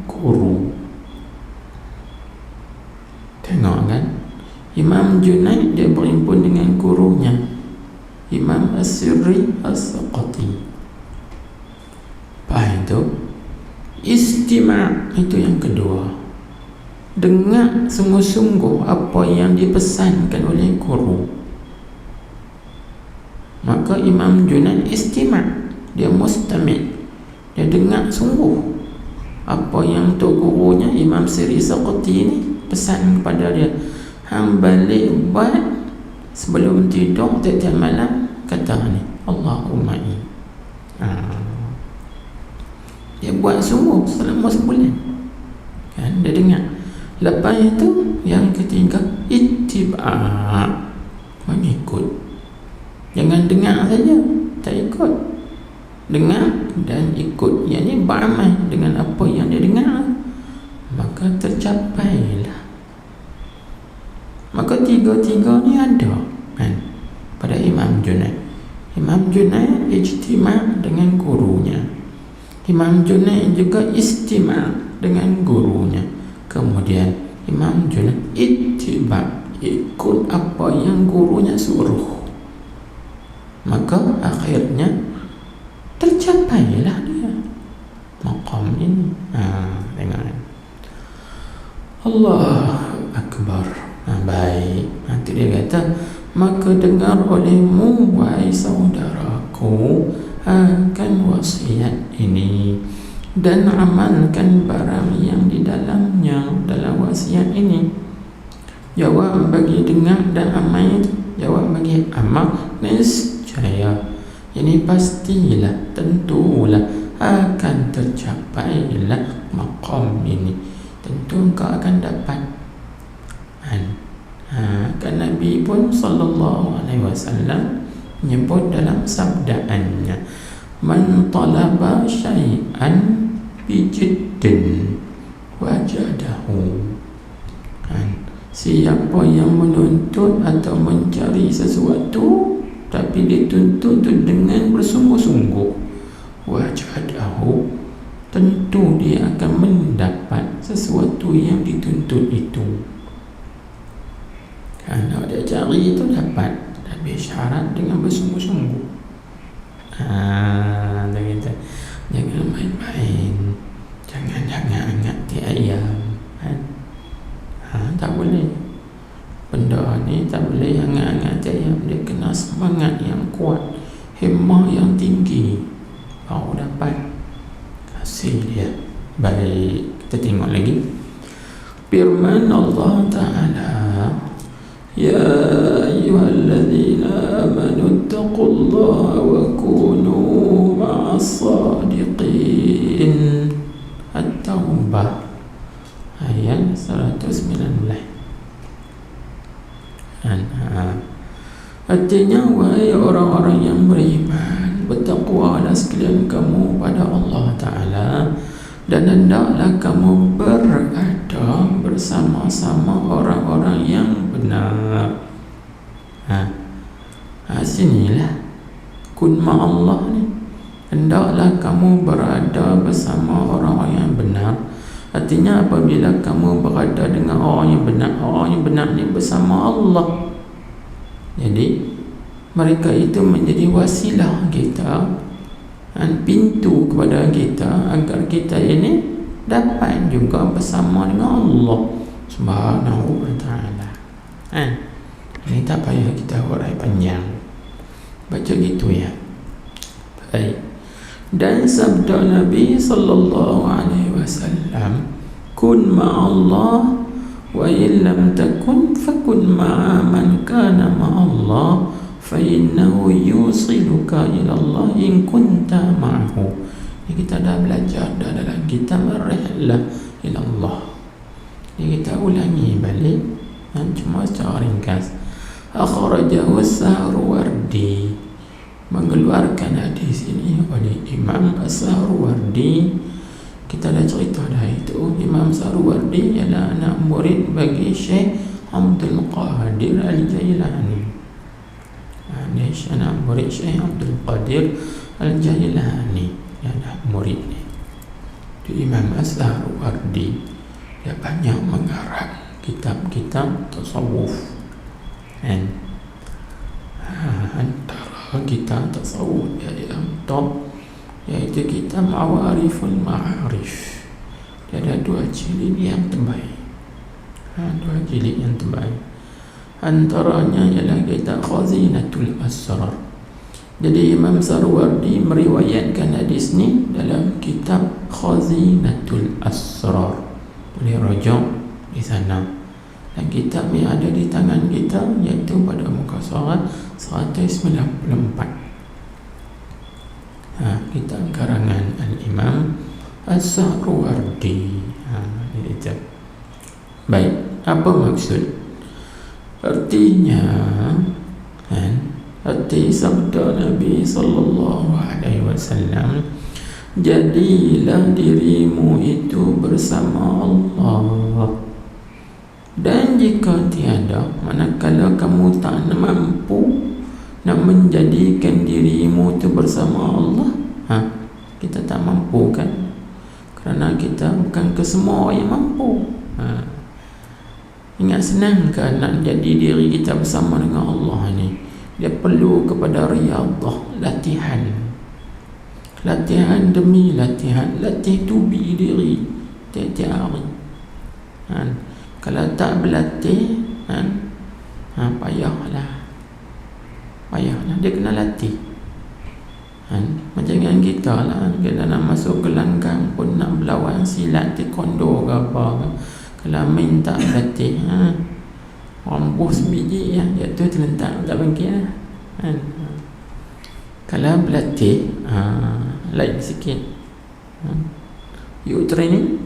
guru. Tengok kan, Imam Junaid dia berhimpun dengan gurunya Imam As-Sirri As-Saqati. Lepas itu istima' itu yang kedua, dengar sungguh-sungguh apa yang dipesankan oleh guru. Maka Imam Junaid istima', dia mustami', dia dengar sungguh apa yang tok gurunya Imam Sirri Saqati ni pesan kepada dia. Hang balik buat sebelum tidur tiap-tiap malam, kata ni Allahumma dia buat sungguh selama sebulan kan, dia dengar. Lepas itu yang ketiga ittiba', mengikut. Jangan dengar saja tak ikut, dengar dan ikut, yakni beramal dengan apa yang dia dengar, maka tercapailah. Maka 3 ni ada kan pada Imam Junaid. Imam Junaid ijtima' dengan gurunya, Imam Junaid juga istima' dengan gurunya. Kemudian Imam Junaid ittiba', ikut apa yang gurunya suruh. Maka akhirnya tercapailah dia maqam ini. Tengok Allah Akbar. Baik, nanti dia kata, maka dengar olehmu wahai saudaraku akan wasiat ini dan amalkan barang yang di dalamnya, dalam wasiat ini. Jawab bagi dengar dan amal, jawab bagi amal, niscaya, ini pastilah, tentulah akan tercapailah maqam ini, tentu engkau akan dapat. Kan Nabi pun sallallahu alaihi wasallam menyebut dalam sabdaannya, man talaba syai'an bijiddin wajadahu. Siapa yang menuntut atau mencari sesuatu tapi dituntut dengan bersungguh-sungguh, wajadahu, tentu dia akan mendapat sesuatu yang dituntut itu. Kalau dia cari itu dapat, tapi syarat dengan bersungguh-sungguh. Jangan main-main, jangan hangat-hangat di ayam. Tak boleh. Benda ni tak boleh hangat-hangat di ayam. Dia kena semangat yang kuat, himmah yang tinggi, baru dapat hasil dia. Baik, kita tengok lagi firman Allah Ta'ala, ya ayyuhalladzina amanu taqullaha wa kunu ma'as sadiqin. At-Taubah ayat 119. Artinya, wahai orang-orang yang beriman, bertakwalah sekalian kamu pada Allah Ta'ala, dan hendaklah kamu berada bersama-sama orang-orang yang benar. Sinilah kun ma'allah ni, hendaklah kamu berada bersama orang-orang yang benar. Artinya apabila kamu berada dengan orang yang benar ni bersama Allah, jadi mereka itu menjadi wasilah kita, pintu kepada kita agar kita ini dapat juga bersama dengan Allah Subhanahu wa ta'ala. Ini tak payah kita urai panjang, baca gitu ya. Baik. Dan sabda Nabi sallallahu alaihi wasallam, kun ma'allah wa illam takun fakun ma'a man kana ma'allah fa innahu yusiluka ila Allah in kunta ma'ahu. Ini kita dah belajar dah dalam kitab Ar-Rihlah ila Allah. Ini kita ulangi balik cuma secara ringkas. Akhrajahu As-Sahrawardi, mengeluarkan hadis ini oleh Imam As-Sahrawardi. Kita dah cerita dah itu. Imam As-Sahrawardi ialah anak murid bagi Syekh Abdul Qadir Al-Jailani. Dia anak murid Syekh Abdul Qadir Al-Jailani, anak murid ni. Itu Imam As-Sahrawardi. Dia banyak mengarang kitab-kitab tasawuf. Antara kitab tasawuf yang top iaitu kitab Awariful Ma'arif. Dia ada 2 jilid yang terbaik. 2 jilid yang terbaik. Antaranya ialah kitab Khazinatul Asrar. Jadi Imam Sahrawardi meriwayatkan hadis ni dalam kitab Khazinatul Asrar. Boleh rujuk di sana. Dan kitab yang ada di tangan kita iaitu pada muka surat 194. Kitab karangan Al-Imam As-Sahrawardi. Ini. Baik, apa maksud? Artinya arti sabda Nabi sallallahu alaihi wasallam, jadilah dirimu itu bersama Allah. Dan jika tiada, manakala kamu tak mampu nak menjadikan dirimu itu bersama Allah, kita tak mampu kan? Kerana kita bukan kesemua yang mampu. Ingat, senang kan nak jadi diri kita bersama dengan Allah ni? Dia perlu kepada riadah, latihan. Latihan demi latihan, latih tubi diri tiap-tiap hari. Kalau tak berlatih, payahlah. Dia kena latih. Macam dengan kita lah, kita nak masuk ke langgang pun nak berlawan silat, taekwondo ke apa ke. Kalau main tak berlatih, rambus biji jatuh terlentak tak bangkit lah. Kalau berlatih, lain sikit. You training,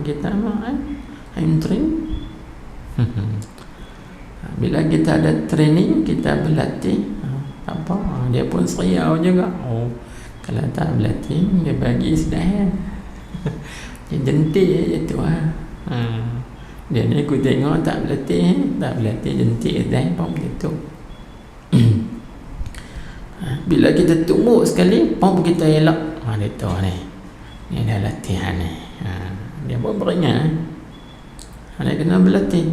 kita I'm train. Bila kita ada training, kita berlatih, apa dia pun seriau juga. Kalau tak berlatih, dia bagi sedih. Dia jentik je tu Dia ni aku tengok tak berlatih jentik dah pom gitu. Bila kita tumbuk sekali, pom kita elak. Dia tu ni. Ni dah latihan ni. Dia pun beringat. Dia kena berlatih.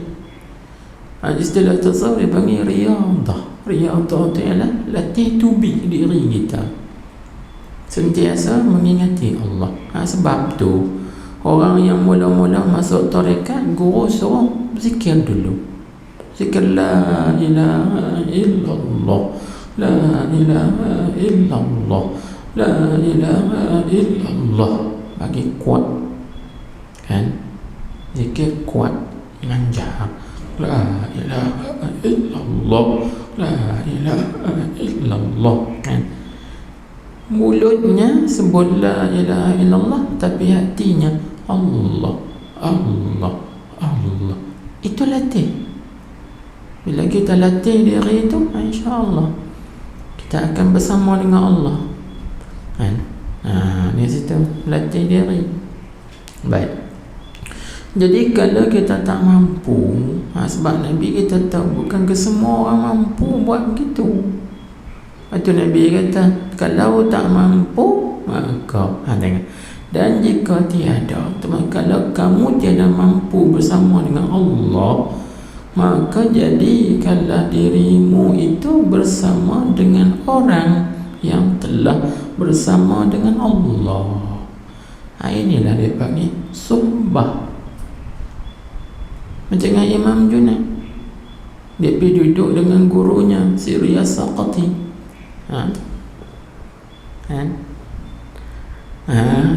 Istilah tasawuf dia panggil riadah. Riadah tu ialah latih tubi diri kita, sentiasa mengingati Allah. Sebab tu orang yang mula-mula masuk tarekat, guru suruh zikir dulu. Zikir la ilaha illallah, la ilaha illallah, la ilaha illallah. Bagi kuat kan, zikir kuat, manjah. La ilaha illallah, la ilaha illallah kan. Mulutnya sebut la ilaha illallah, tapi hatinya Allah, Allah, Allah. Itu latih. Bila kita latih diri itu, insya-Allah kita akan bersama dengan Allah kan. Di situ latih diri. Baik. Jadi kalau kita tak mampu, sebab Nabi kita tahu bukan kesemua orang mampu buat begitu. Itu Nabi kata, kalau tak mampu, maka tengok. Dan jika tiada, kalau kamu tiada mampu bersama dengan Allah, maka jadikanlah dirimu itu bersama dengan orang yang telah bersama dengan Allah. Inilah dia panggil suhbah. Macam dengan Imam Junaid. Dia pergi duduk dengan gurunya Siriyah Saqati.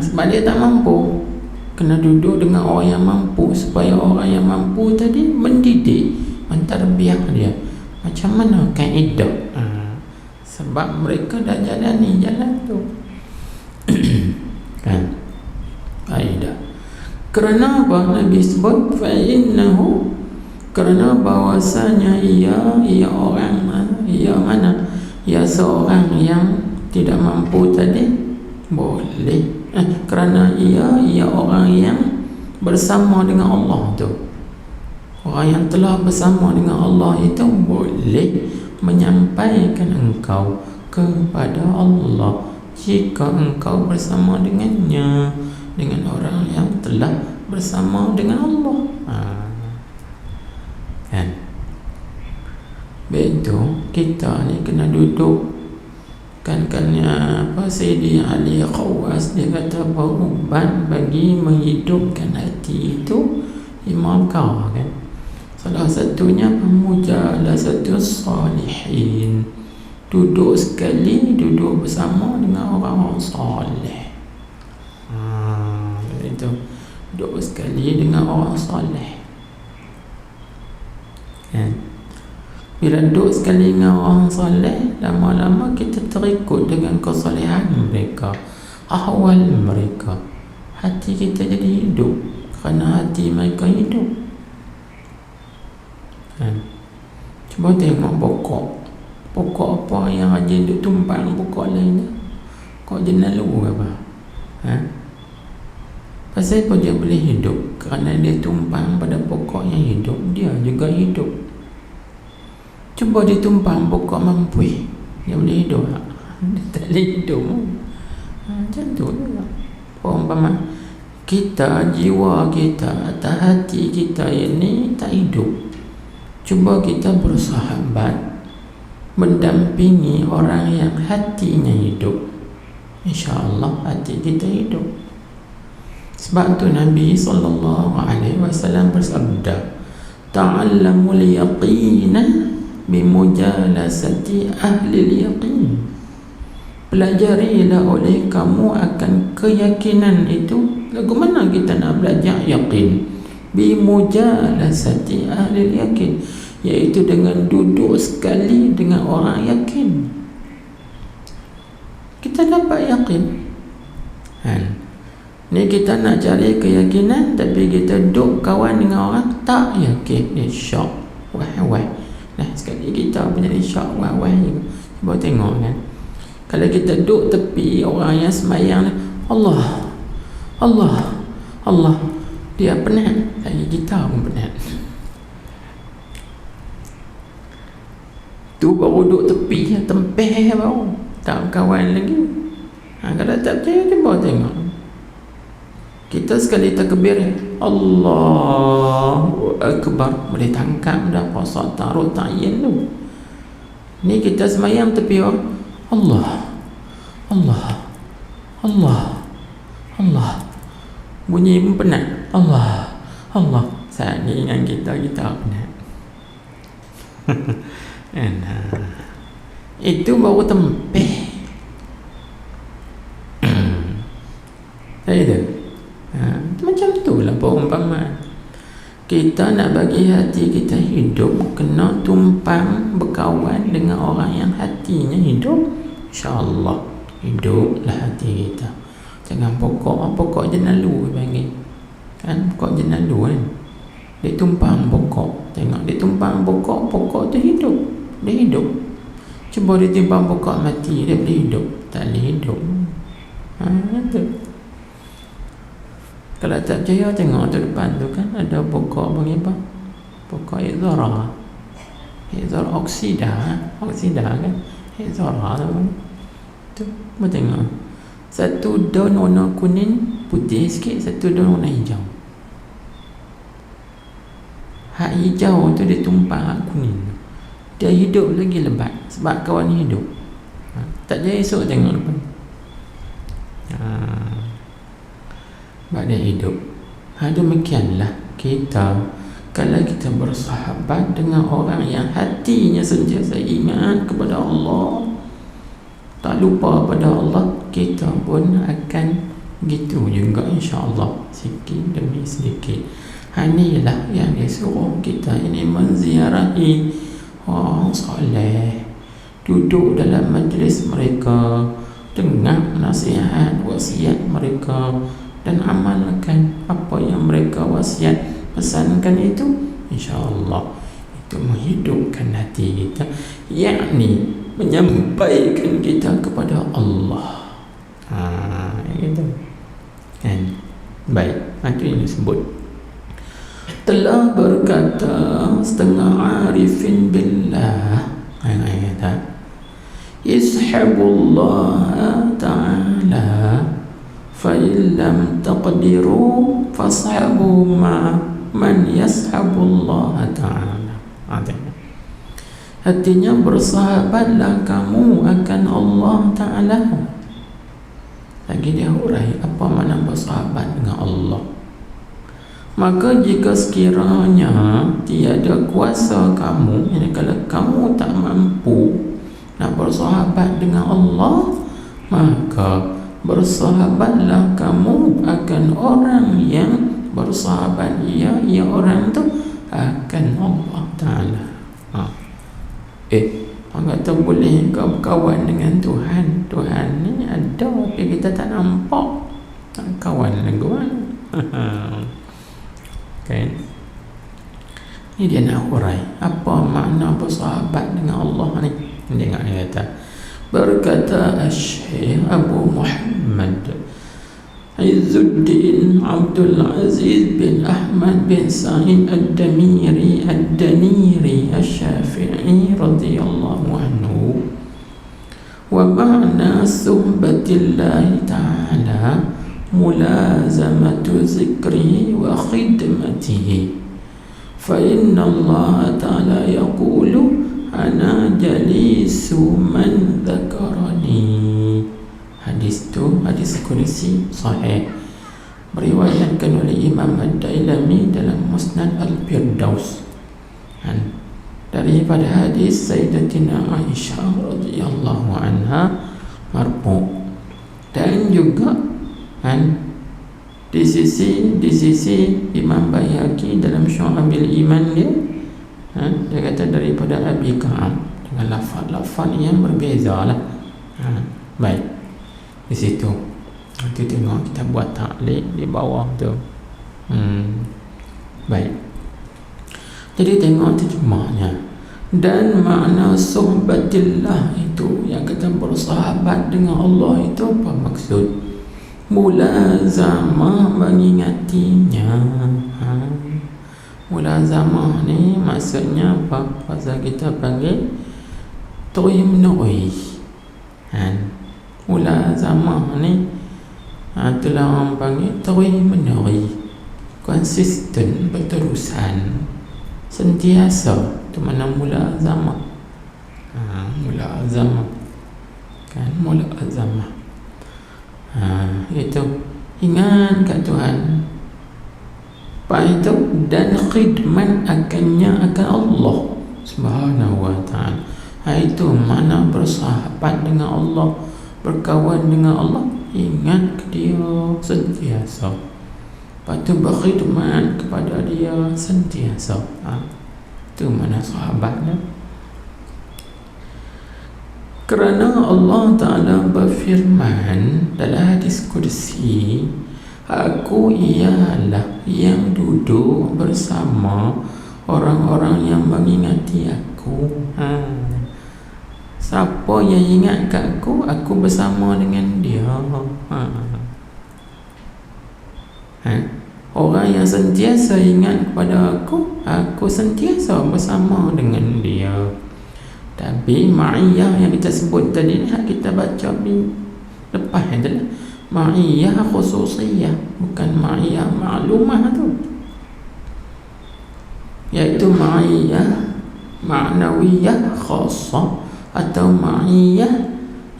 Sebab dia tak mampu, kena duduk dengan orang yang mampu, supaya orang yang mampu tadi mendidik, mentarbiyah dia macam mana kaedah. Sebab mereka dah jalani jalan tu. Kan? Kaedah. Kerana apa Nabi sebut fa'innahu, kerana bahawasanya ia orang mana? Ia seorang yang tidak mampu tadi boleh. Kerana ia orang yang bersama dengan Allah tu. Orang yang telah bersama dengan Allah itu boleh menyampaikan engkau kepada Allah jika engkau bersama dengannya, dengan orang yang telah bersama dengan Allah. Kan? Betul, kita ni kena duduk kan apa Sayyidi Ali Khawas dia kata beruban bagi menghidupkan hati itu 5 perkara kan. Salah satunya mujalasatus salihin, duduk sekali, duduk bersama dengan orang-orang salih. Itu duduk sekali dengan orang salih kan. Bila duduk sekali dengan orang salih, lama-lama kita terikut dengan kesalehan mereka, ahwal mereka, hati kita jadi hidup kerana hati mereka hidup kan. Cuba tengok pokok apa yang rajin duk tumpang pokok lain, pokok jenalu apa. Pasal apa dia boleh hidup? Kerana dia tumpang pada pokok yang hidup, dia juga hidup. Cuba ditumpang pokok mampu, dia boleh hidup tak? Dia tak boleh hidup. Macam tu juga. Umpama kita, jiwa kita atau hati kita ini tak hidup, cuba kita bersahabat, mendampingi orang yang hatinya hidup, InsyaAllah hati kita hidup. Sebab tu Nabi SAW bersabda, ta'allamul yaqina bimujalasati ahli yaqin. Pelajarilah oleh kamu akan keyakinan itu. Lagu mana kita nak belajar yakin? Bimujalasati ahli yaqin, iaitu dengan duduk sekali dengan orang yakin, kita dapat yakin kan? Ni kita nak cari keyakinan, tapi kita duduk kawan dengan orang tak yakin, dia syok, wah. Nah, sekali kita punya syok, wah juga. Cuba tengok kan, kalau kita duduk tepi orang yang sembahyang, Allah, dia penat, lagi kita pun penat. Tu baru duduk tepi, tempeh baru tak kawan lagi. Kalau tak percaya, cuba tengok. Kita sekali takbir, Allahu Akbar, boleh tangkap dah puasa taruh ta'yin tu. Ni kita semayang tepi orang, Allah, bunyi pun penat, Allah. Saat ni dengan kita penat. Itu baru tempeh. Macam tu lah perumpamaan. Kita nak bagi hati kita hidup, kena tumpang berkawan dengan orang yang hatinya hidup, InsyaAllah hiduplah hati kita. Jangan pokok jenalu panggil kan, pokok jenalu kan, dia tumpang pokok. Tengok dia tumpang pokok tu hidup, dia hidup. Cuba dia tumpang pokok mati, dia boleh hidup? Tak boleh hidup. Tu. Kalau tak percaya, tengok tu depan tu kan, ada pokok panggil apa? Pokok Izara oksida kan, Izara tu. Mau tengok, satu daun warna kuning putih sikit, satu daun warna hijau. Hak hijau tu dia tumpang hak kuning, dia hidup lagi lebat sebab kawan hidup. Tak jadi esok tengok depan. Sebab dia hidup. Demikianlah kita kalau kita bersahabat dengan orang yang hatinya sentiasa ingat kepada Allah, tak lupa pada Allah, kita pun akan gitu juga insya-Allah, sikit demi sedikit. Inilah yang disuruh kita ini, menziarahi orang soleh, duduk dalam majlis mereka, dengar nasihat wasiat mereka, dan amalkan apa yang mereka wasiat pesankan itu. InsyaAllah itu menghidupkan hati kita, yakni menyampaikan kita kepada Allah. Gitu kan. Baik, itu yang disebut. Telah berkata setengah arifin billah, kata ishabullah ta'ala fa illam taqdiru fashabu ma man yashabullah ta'ala. Artinya bersahabatlah kamu akan Allah Ta'ala. Lagi dia urai apa makna bersahabat dengan Allah. Maka jika sekiranya tiada kuasa kamu, yani kalau kamu tak mampu nak bersahabat dengan Allah, maka bersahabatlah kamu akan orang yang bersahabat ia orang tu akan Allah Ta'ala. Orang kata boleh kau berkawan dengan Tuhan. Tuhan ni ada tapi kita tak nampak. Kawan dengan kan? Ini dia nak urai apa makna bersahabat dengan Allah ni. Dia kata, berkata Syekh Abu Muhammad Izzuddin Abdul Aziz bin Ahmad bin Sa'id Ad-Damiri Asy-Syafi'i radhiyallahu anhu, wa ma'na suhbatillahi ta'ala mulazamatu zikrihi wa khidmatihi, fa inna Allah ta'ala yaqulu ana jalisu man dzakarani. Hadis tu hadis kursi sahih, beriwayatkan oleh Imam Ad-Dailami dalam Musnad Al-Firdaus daripada hadis Sayyidatina Aisyah radhiyallahu anha marfu', dan juga di sisi Imam Baihaqi dalam Syu'abil Iman dia kata daripada Abi Ka'ab dengan lafaz yang berbeza lah. Baik, di situ nanti tengok kita buat taklid di bawah tu. Baik, jadi tengok terjemahnya. Dan makna suhbatillah itu yang kata bersahabat dengan Allah itu apa maksud? Mulazamah, mengingatinya. Mulazamah ni maksudnya apa? Pasal kita panggil to'imnu'i. Mulazamah ni itulah orang panggil to'imnu'i, konsisten, berterusan, sentiasa. Itu mana mulazamah. Mulazamah kan, mulazamah. Itu ingat kat Tuhan. Lepas itu dan khidmat akannya akan Allah Subhanahu wa ta'ala. Itu mana bersahabat dengan Allah, berkawan dengan Allah, ingat dia sentiasa. Lepas itu berkhidmat kepada dia sentiasa. Itu mana sahabatnya. Kerana Allah Ta'ala berfirman dalam hadis kursi, aku ialah yang duduk bersama orang-orang yang mengingati aku. Siapa yang ingat kat aku bersama dengan dia. Orang yang sentiasa ingat kepada aku sentiasa bersama dengan dia. Tapi ma'iyah yang kita sebut tadi ni, kita baca lepas adalah ma'iyah khususiyah, bukan ma'iyah ma'lumah tu, iaitu ma'iyah ma'nawiyah khassah atau ma'iyah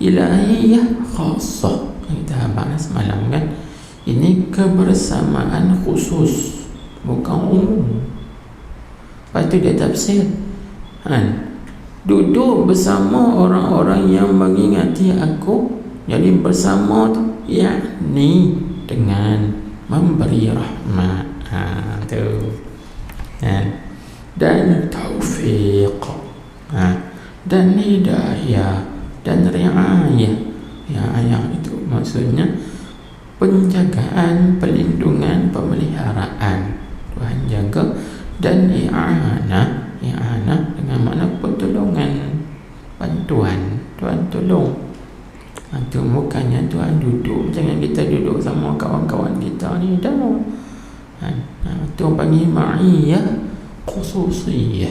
ilahiyah khassah. Kita bahas semalam kan, ini kebersamaan khusus, bukan umum. Lepas tu dia tafsir, duduk bersama orang-orang yang mengingati aku. Jadi bersama tu yakni dengan memberi rahmat, tu dan taufiq, dan hidayah, dan riayah. Riayah itu maksudnya penjagaan, perlindungan, pemeliharaan. Tuhan jaga. Dan i'anah dengan makna pertolongan, bantuan. Tuhan tolong. Itu bukannya Tuhan duduk. Jangan kita duduk sama kawan-kawan kita ni dah. Itu panggil ma'iyah khususiyah.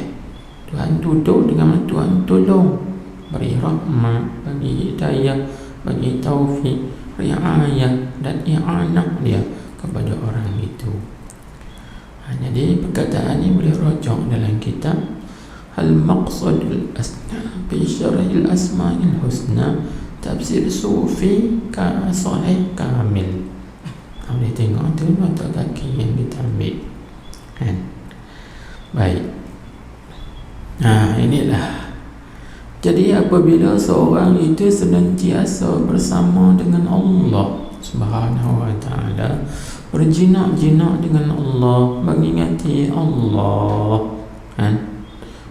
Tuhan duduk dengan Tuhan tolong, beri rahmat, bagi hidayah, bagi taufik, riayah dan i'anah dia kepada orang itu. Jadi perkataan ini boleh rujuk dalam kitab Al-Maqsadul Asna fi Syarhil Asma'il Husna, tafsir Sufi Sahih Kamil. Boleh tengok tu nota kaki yang kita ambil, kan? Baik. Inilah. Jadi apabila seorang itu senantiasa bersama dengan Allah Subhanahu wa ta'ala, berjinak-jinak dengan Allah, mengingati Allah,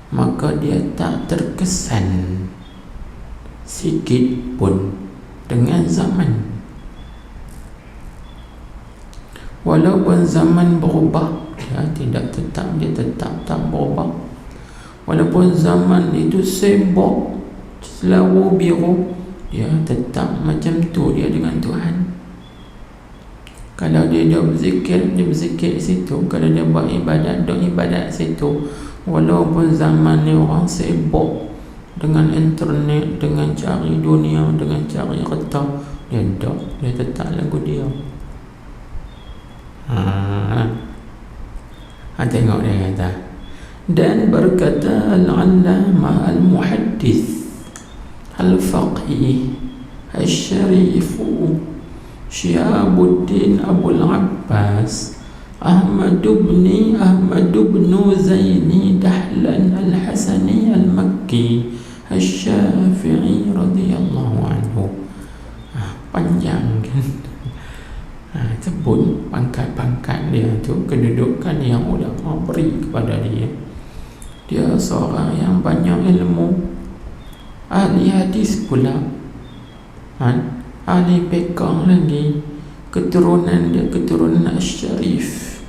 maka dia tak terkesan sikit pun dengan zaman. Walaupun zaman berubah, dia tidak tetap, dia tetap tak berubah. Walaupun zaman itu sibuk, selalu biru, dia tetap macam tu dia dengan Tuhan. Kalau dia berzikir, dia berzikir situ. Kalau dia buat ibadat, dia ibadat situ. Walaupun zaman ni orang sibuk dengan internet, dengan cari dunia, dengan cari kereta, dia tetap lagu dia. Tengok dia kata. Dan berkata Al-Allamah Al-Muhaddith Al-Faqih Al-Syarifu Syihabuddin Abul Abbas Ahmad bin Zaini Dahlan Al-Hasani Al-Makki Al-Syafi'i radhiyallahu anhu. Panjang kan? Sebut pangkat-pangkat dia tu, kedudukan yang ulama beri kepada dia. Dia seorang yang banyak ilmu, ahli hadis pula, ahli fiqh lagi. Keturunan dia keturunan Asy-Syarif.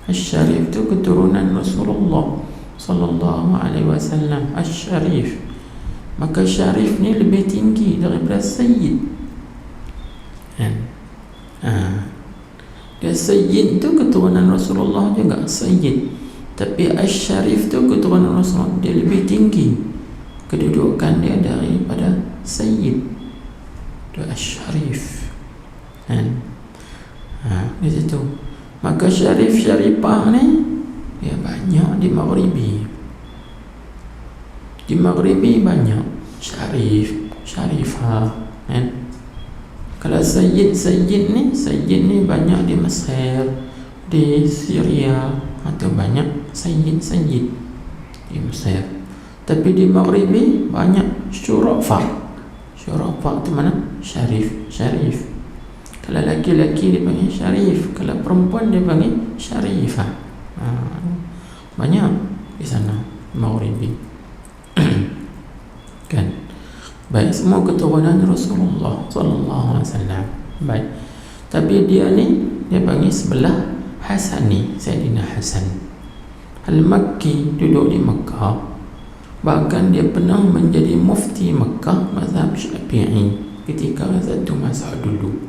Asy-Syarif tu keturunan Rasulullah sallallahu alaihi wasallam. Asy-Syarif. Maka Syarif ni lebih tinggi daripada Sayyid. Dia Sayyid tu keturunan Rasulullah juga, Sayyid. Tapi Asy-Syarif tu keturunan Rasulullah, dia lebih tinggi kedudukan dia daripada Sayyid. Dia Asy-Syarif. Di situ. Maka Syarifah ni dia banyak di Maghribi. Di Maghribi banyak Syarif, Syarifah, Kalau Sayyid ni banyak di Mesir, di Syria, atau banyak Sayyid di Mesir. Tapi di Maghribi banyak Syurafah. Syurafah tu mana? Syarif. Kalau laki-laki dia panggil Syarif, kalau perempuan dia panggil Syarifah. Banyak di sana Maghribi. Kan? Baik, semua keturunan Rasulullah sallallahu alaihi wasallam. Baik. Tapi dia panggil sebelah Hasani, Sayyidina Hasan Al-Makki, duduk di Mekah. Bahkan dia pernah menjadi mufti Mekah mazhab Syafi'i ketika satu masa dulu.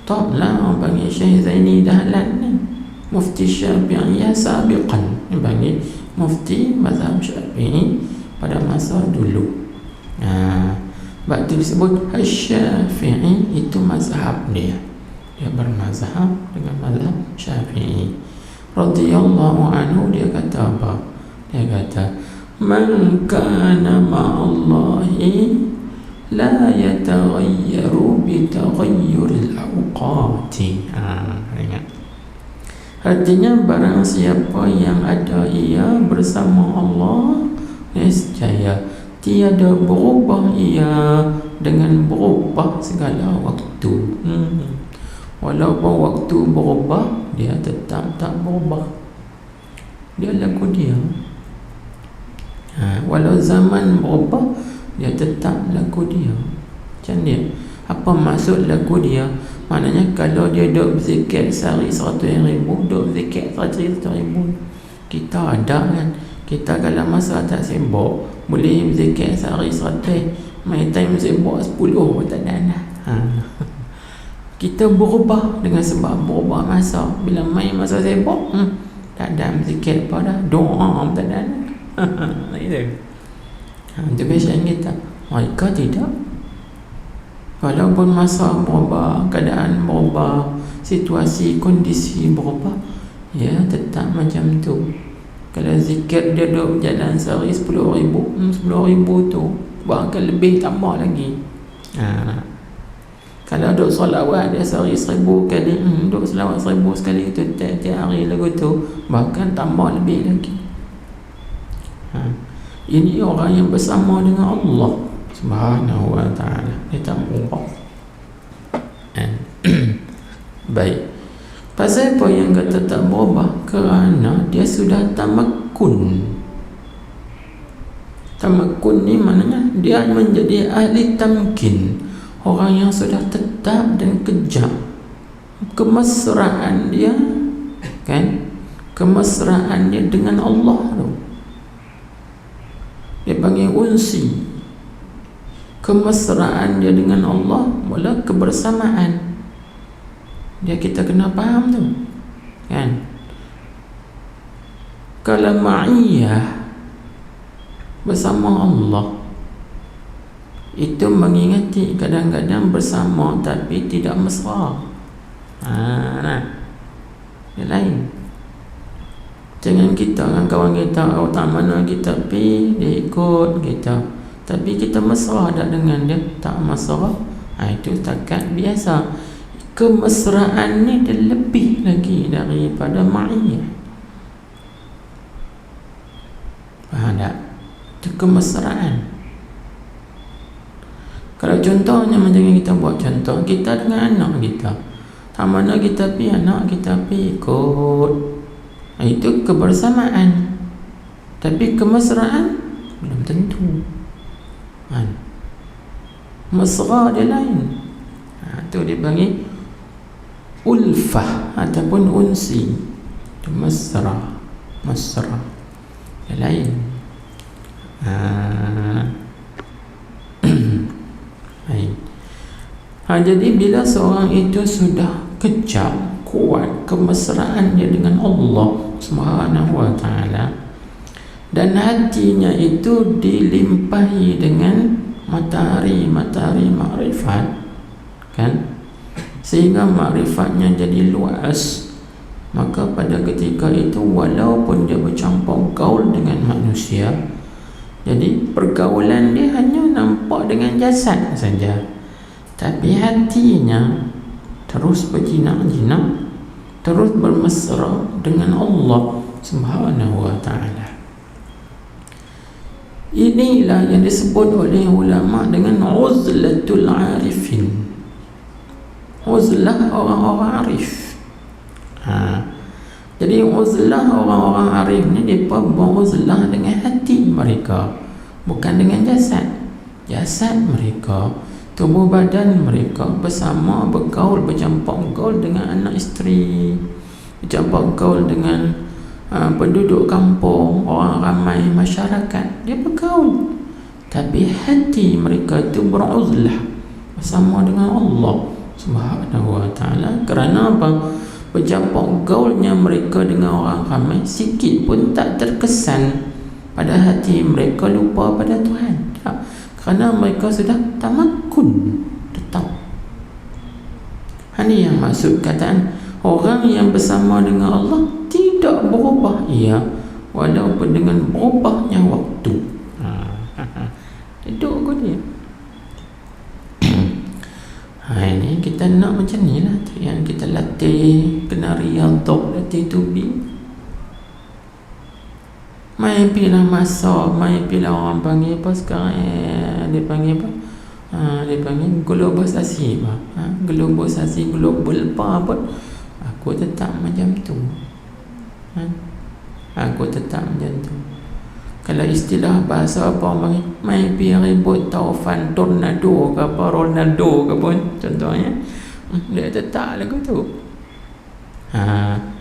Taklah orang panggil Syekh Zaini Dahlan ni mufti Syafi'iyah sabiqan, dia panggil mufti mazhab Syafi'i pada masa dulu. Sebab itu disebut Asy-Syafi'i, itu mazhab dia. Dia bermazhab dengan mazhab Syafi'i. Radhiyallahu anhu, dia kata apa? Dia kata, man kana ma'allahi la yataghayyaru bi taghayyuril awqati. Ingat. Artinya barang siapa yang ada ia bersama Allah, nescaya tiada berubah ia dengan berubah segala waktu. Walaupun waktu berubah, dia tetap tak berubah. Dia laku dia. Walau zaman berubah, dia tetap laku dia. Macam dia. Apa maksud laku dia? Maknanya kalau dia duk berzikir sehari 100,000, duk berzikir 100,000, kita ada kan. Kita kalau masa tak sibuk, boleh berzikir sehari 100, main time sibuk 10 tak ada lah. Kita berubah dengan sebab berubah masa. Bila main masa sibuk, tak ada berzikir apa dah, doa tak ada lah. Itu kebiasaan kita. Mereka tidak. Walaupun masa berubah, keadaan berubah, situasi, kondisi berubah, ya tetap macam tu. Kalau zikir dia duduk berjalan sehari 10,000, 10,000 tu bahkan lebih tambah lagi. Kalau duduk solawat dia sehari 1,000 kali, duduk solawat 1,000 sekali tu tiap hari lagu tu, bahkan tambah lebih lagi. Ini orang yang bersama dengan Allah Subhanahu wa ta'ala. Dia tak berubah. Baik. Pasal apa yang kata tak berubah? Kerana dia sudah tamakun. Tamakun ni maknanya dia menjadi ahli tamkin. Orang yang sudah tetap dan kejam. Kemesraan dia, kan? Kemesraan dia dengan Allah tu, dia panggil unsi. Kemesraan dia dengan Allah mula kebersamaan. Dia kita kena faham tu, kan? Kalau ma'iyah bersama Allah, itu mengingati kadang-kadang bersama tapi tidak mesra. Yang lain. Jangan kita dengan kawan kita, tak mana kita pergi, dia ikut kita, tapi kita mesra tak dengan dia, tak mesra. Itu takat biasa. Kemesraan ni dia lebih lagi daripada ma'iyah. Faham tak? Itu kemesraan. Kalau contohnya macam kita buat contoh, kita dengan anak kita, tak mana kita pergi, anak kita pergi ikut. Itu kebersamaan. Tapi kemesraan belum tentu. Mesra dia lain. Itu dia panggil ulfah ataupun unsi. Itu mesra. Mesra dia lain. Jadi bila seorang itu sudah kejam, kuat kemesraan dia dengan Allah Subhanahu wa ta'ala, dan hatinya itu dilimpahi dengan matahari makrifat, kan, sehingga makrifatnya jadi luas, maka pada ketika itu walaupun dia bercampur gaul dengan manusia, jadi pergaulan dia hanya nampak dengan jasad saja, tapi hatinya terus berjinak-jinak, terus bermesra dengan Allah Subhanahu wa ta'ala. Inilah yang disebut oleh ulama dengan uzlatul arifin. Uzlah orang-orang arif. Jadi uzlah orang-orang arif ni, mereka beruzlah dengan hati mereka, bukan dengan jasad. Jasad mereka, tubuh badan mereka bersama bergaul, bercampur gaul dengan anak isteri, bercampur gaul dengan penduduk kampung, orang ramai masyarakat, dia bergaul. Tapi hati mereka itu beruzlah bersama dengan Allah Subhanahu wa ta'ala. Kerana apa? Bercampur gaulnya mereka dengan orang ramai sikit pun tak terkesan pada hati mereka lupa pada Tuhan. Tak. Kerana mereka sudah tamakun tetap. Ini yang maksud kataan orang yang bersama dengan Allah tidak berubah ia, walaupun dengan berubahnya waktu. Duduk kot dia. Ini kita kita nak macam ni lah, yang kita latih kena riyadhah, latih tubing. Mai pilah masak, mai pilah orang panggil apa sekarang, dia panggil apa? Dia panggil globalisasi apa? Globalisasi, global apa pun. Aku tetap macam tu. Aku tetap macam tu. Kalau istilah bahasa apa orang panggil, mai pi ribut taufan tornado ke apa, Ronaldo ke pun contohnya, dia tetap lagu tu.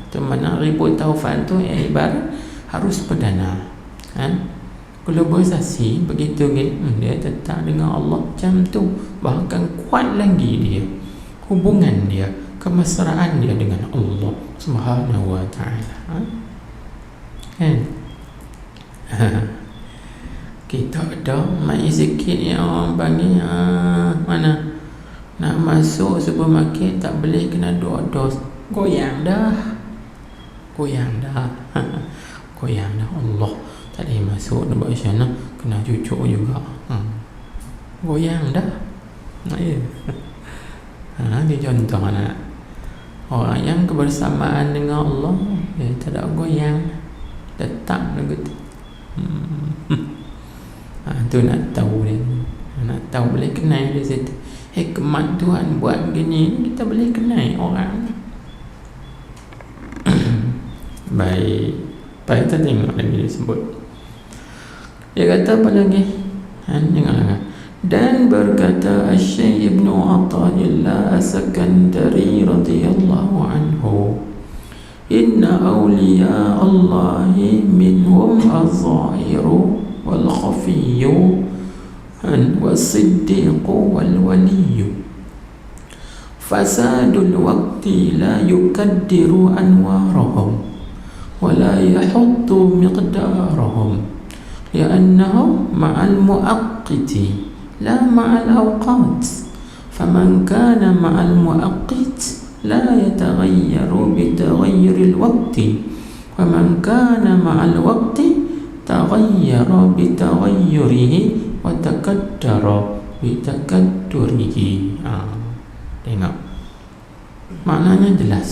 Tu mana ribut taufan tu ibarat harus perdana. Globalisasi begitu dia tetap dengan Allah macam tu. Bahkan kuat lagi dia hubungan dia, kemesraan dia dengan Allah Subhanahu wa ta'ala. Kita ada mai sikit yang orang panggil mana nak masuk supermarket tak boleh, kena dos goyang dah goyang dah Allah tak boleh masuk nak buat macam mana, kena cucuk juga. Goyang dah. Dia contoh nak orang yang kebersamaan dengan Allah, dia tak ada goyang, tetap begitu. Tu nak tahu dia, nak tahu boleh kenal dia situ. Hikmat Tuhan buat gini, kita boleh kenal orang. Baik, kita tengok lagi dia sebut. Dia kata apa lagi? Janganlah. Dan berkata Asy-Syaikh Ibnu Athaillah As-Sakandari radhiyallahu anhu, inna awliya Allahi minhum az-zahiru wal khafiyyu was-siddiqu wal waliyyu fasadul waqti la yukaddiru anwarahum wa la yahuddu miqdarahum li'annahum ma'al mu'aqqiti la ma'al awqat faman kana ma'al mu'aqqit la yataghayyaru bitaghayyuril waqti wa man kana ma'al waqti taghayyara bitaghayyurihi wa takaddara bitakaddurihi. Tengok maknanya jelas.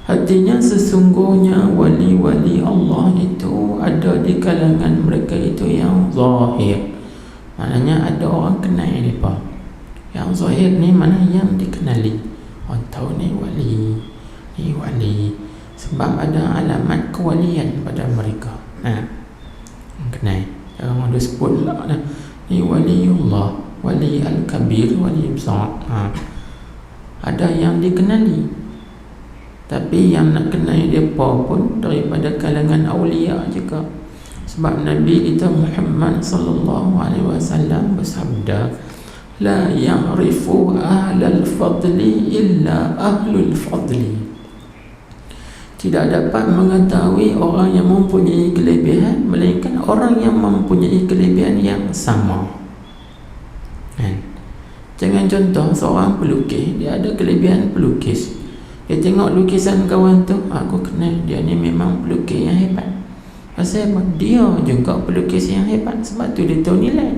Artinya sesungguhnya wali-wali Allah itu ada di kalangan mereka itu yang zahir. Maknanya ada orang kenal mereka. Yang zahir ni mana yang dikenali. Orang tahu ni wali, ni wali, sebab ada alamat kewalian pada mereka. Kenal. Jangan ada sebut lah, ni waliullah, wali al-kabir, wali besar. Ada yang dikenali, tapi yang nak kenal dia pun daripada kalangan awliya juga. Sebab Nabi kita Muhammad sallallahu alaihi wasallam bersabda, la ya'rifu ahlal fadli illa ahlul fadli. Tidak dapat mengetahui orang yang mempunyai kelebihan melainkan orang yang mempunyai kelebihan yang sama. Jangan contoh seorang pelukis, dia ada kelebihan pelukis. Dia tengok lukisan kawan tu, aku kenal dia ni memang pelukis yang hebat. Pasal dia juga pelukis yang hebat, sebab tu dia tahu nilai.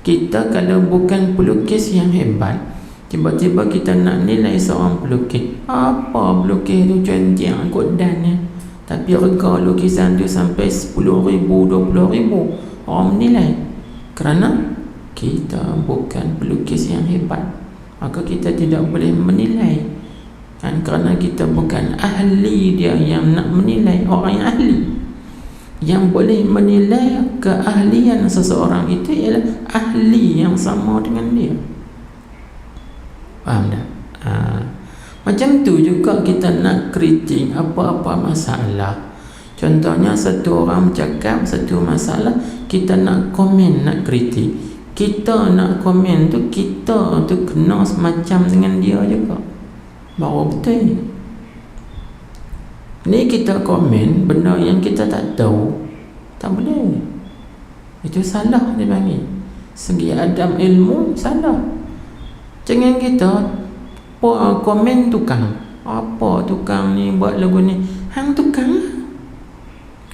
Kita kalau bukan pelukis yang hebat, tiba-tiba kita nak nilai seorang pelukis, apa pelukis tu cantik kot dan ni, tapi harga lukisan tu sampai 10,000, 20,000, orang menilai. Kerana kita bukan pelukis yang hebat, maka kita tidak boleh menilai. Kerana kita bukan ahli dia yang nak menilai. Orang yang ahli, yang boleh menilai keahlian seseorang itu ialah ahli yang sama dengan dia. Faham tak? Macam tu juga kita nak kritik apa-apa masalah. Contohnya satu orang bercakap satu masalah, kita nak komen, nak kritik. Kita nak komen tu, kita tu kena semacam dengan dia juga, baru betul. Ni kita komen benda yang kita tak tahu, tak boleh. Itu salah dia panggil. Segi adab ilmu salah. Jangan kita komen tukang. Apa tukang ni buat lagu ni? Hang tukang.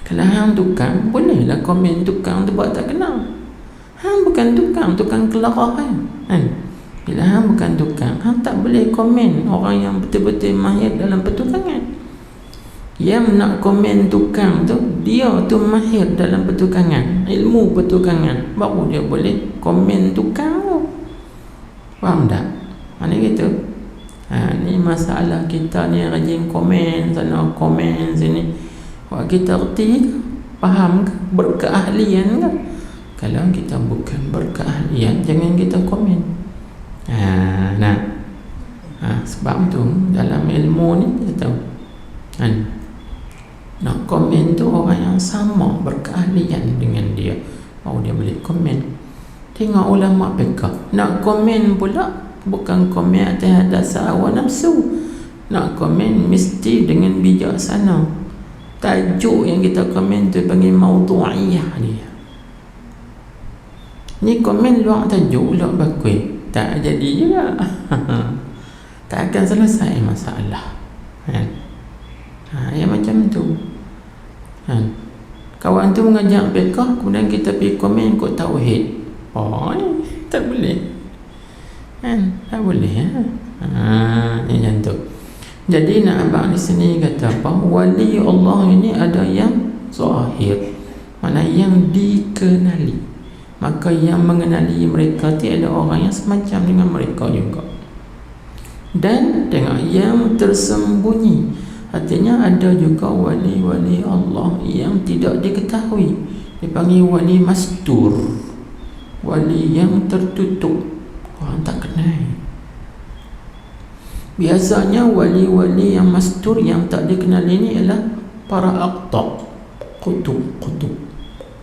Kalau hang tukang, bolehlah komen tukang tu buat tak kenal. Hang bukan tukang, tukang kelakar kan? Bila hang bukan tukang, hang tak boleh komen orang yang betul-betul mahir dalam pertukangan. Yang nak komen tukang tu, dia tu mahir dalam pertukangan, ilmu pertukangan, baru dia boleh komen tukang tu. Faham tak? Mana gitu? Ni masalah kita ni, rajin komen sana, komen sini. Wah, kita erti ke? Faham ke? Berkeahlian ke? Kalau kita bukan berkeahlian, jangan kita komen. Sebab tu dalam ilmu ni kita tahu nak komen tu orang yang sama berkeahlian dengan dia, baru dia boleh komen. Tengok ulama fiqh, nak komen pula bukan komen atas dasar hawa nafsu. Nak komen mesti dengan bijaksana. Tajuk yang kita komen tu panggil maudu'iyah dia. Ni komen luar tajuk, luar bakui, tak jadi juga. Tak akan selesai masalah. Yang macam tu. Kawan tu mengajak fiqh, kemudian kita pergi komen kod tauhid. Tak boleh. Tak boleh. Ni macam tu. Jadi nak abang di sini kata apa? Wali Allah ini ada yang zahir, mana yang dikenali. Maka yang mengenali mereka tiada orang yang semacam dengan mereka juga. Dan tengok yang tersembunyi, artinya ada juga wali-wali Allah yang tidak diketahui, dipanggil wali mastur, wali yang tertutup, orang tak kenal. Biasanya wali-wali yang mastur yang tak dikenal ini ialah para aqtab, kutub.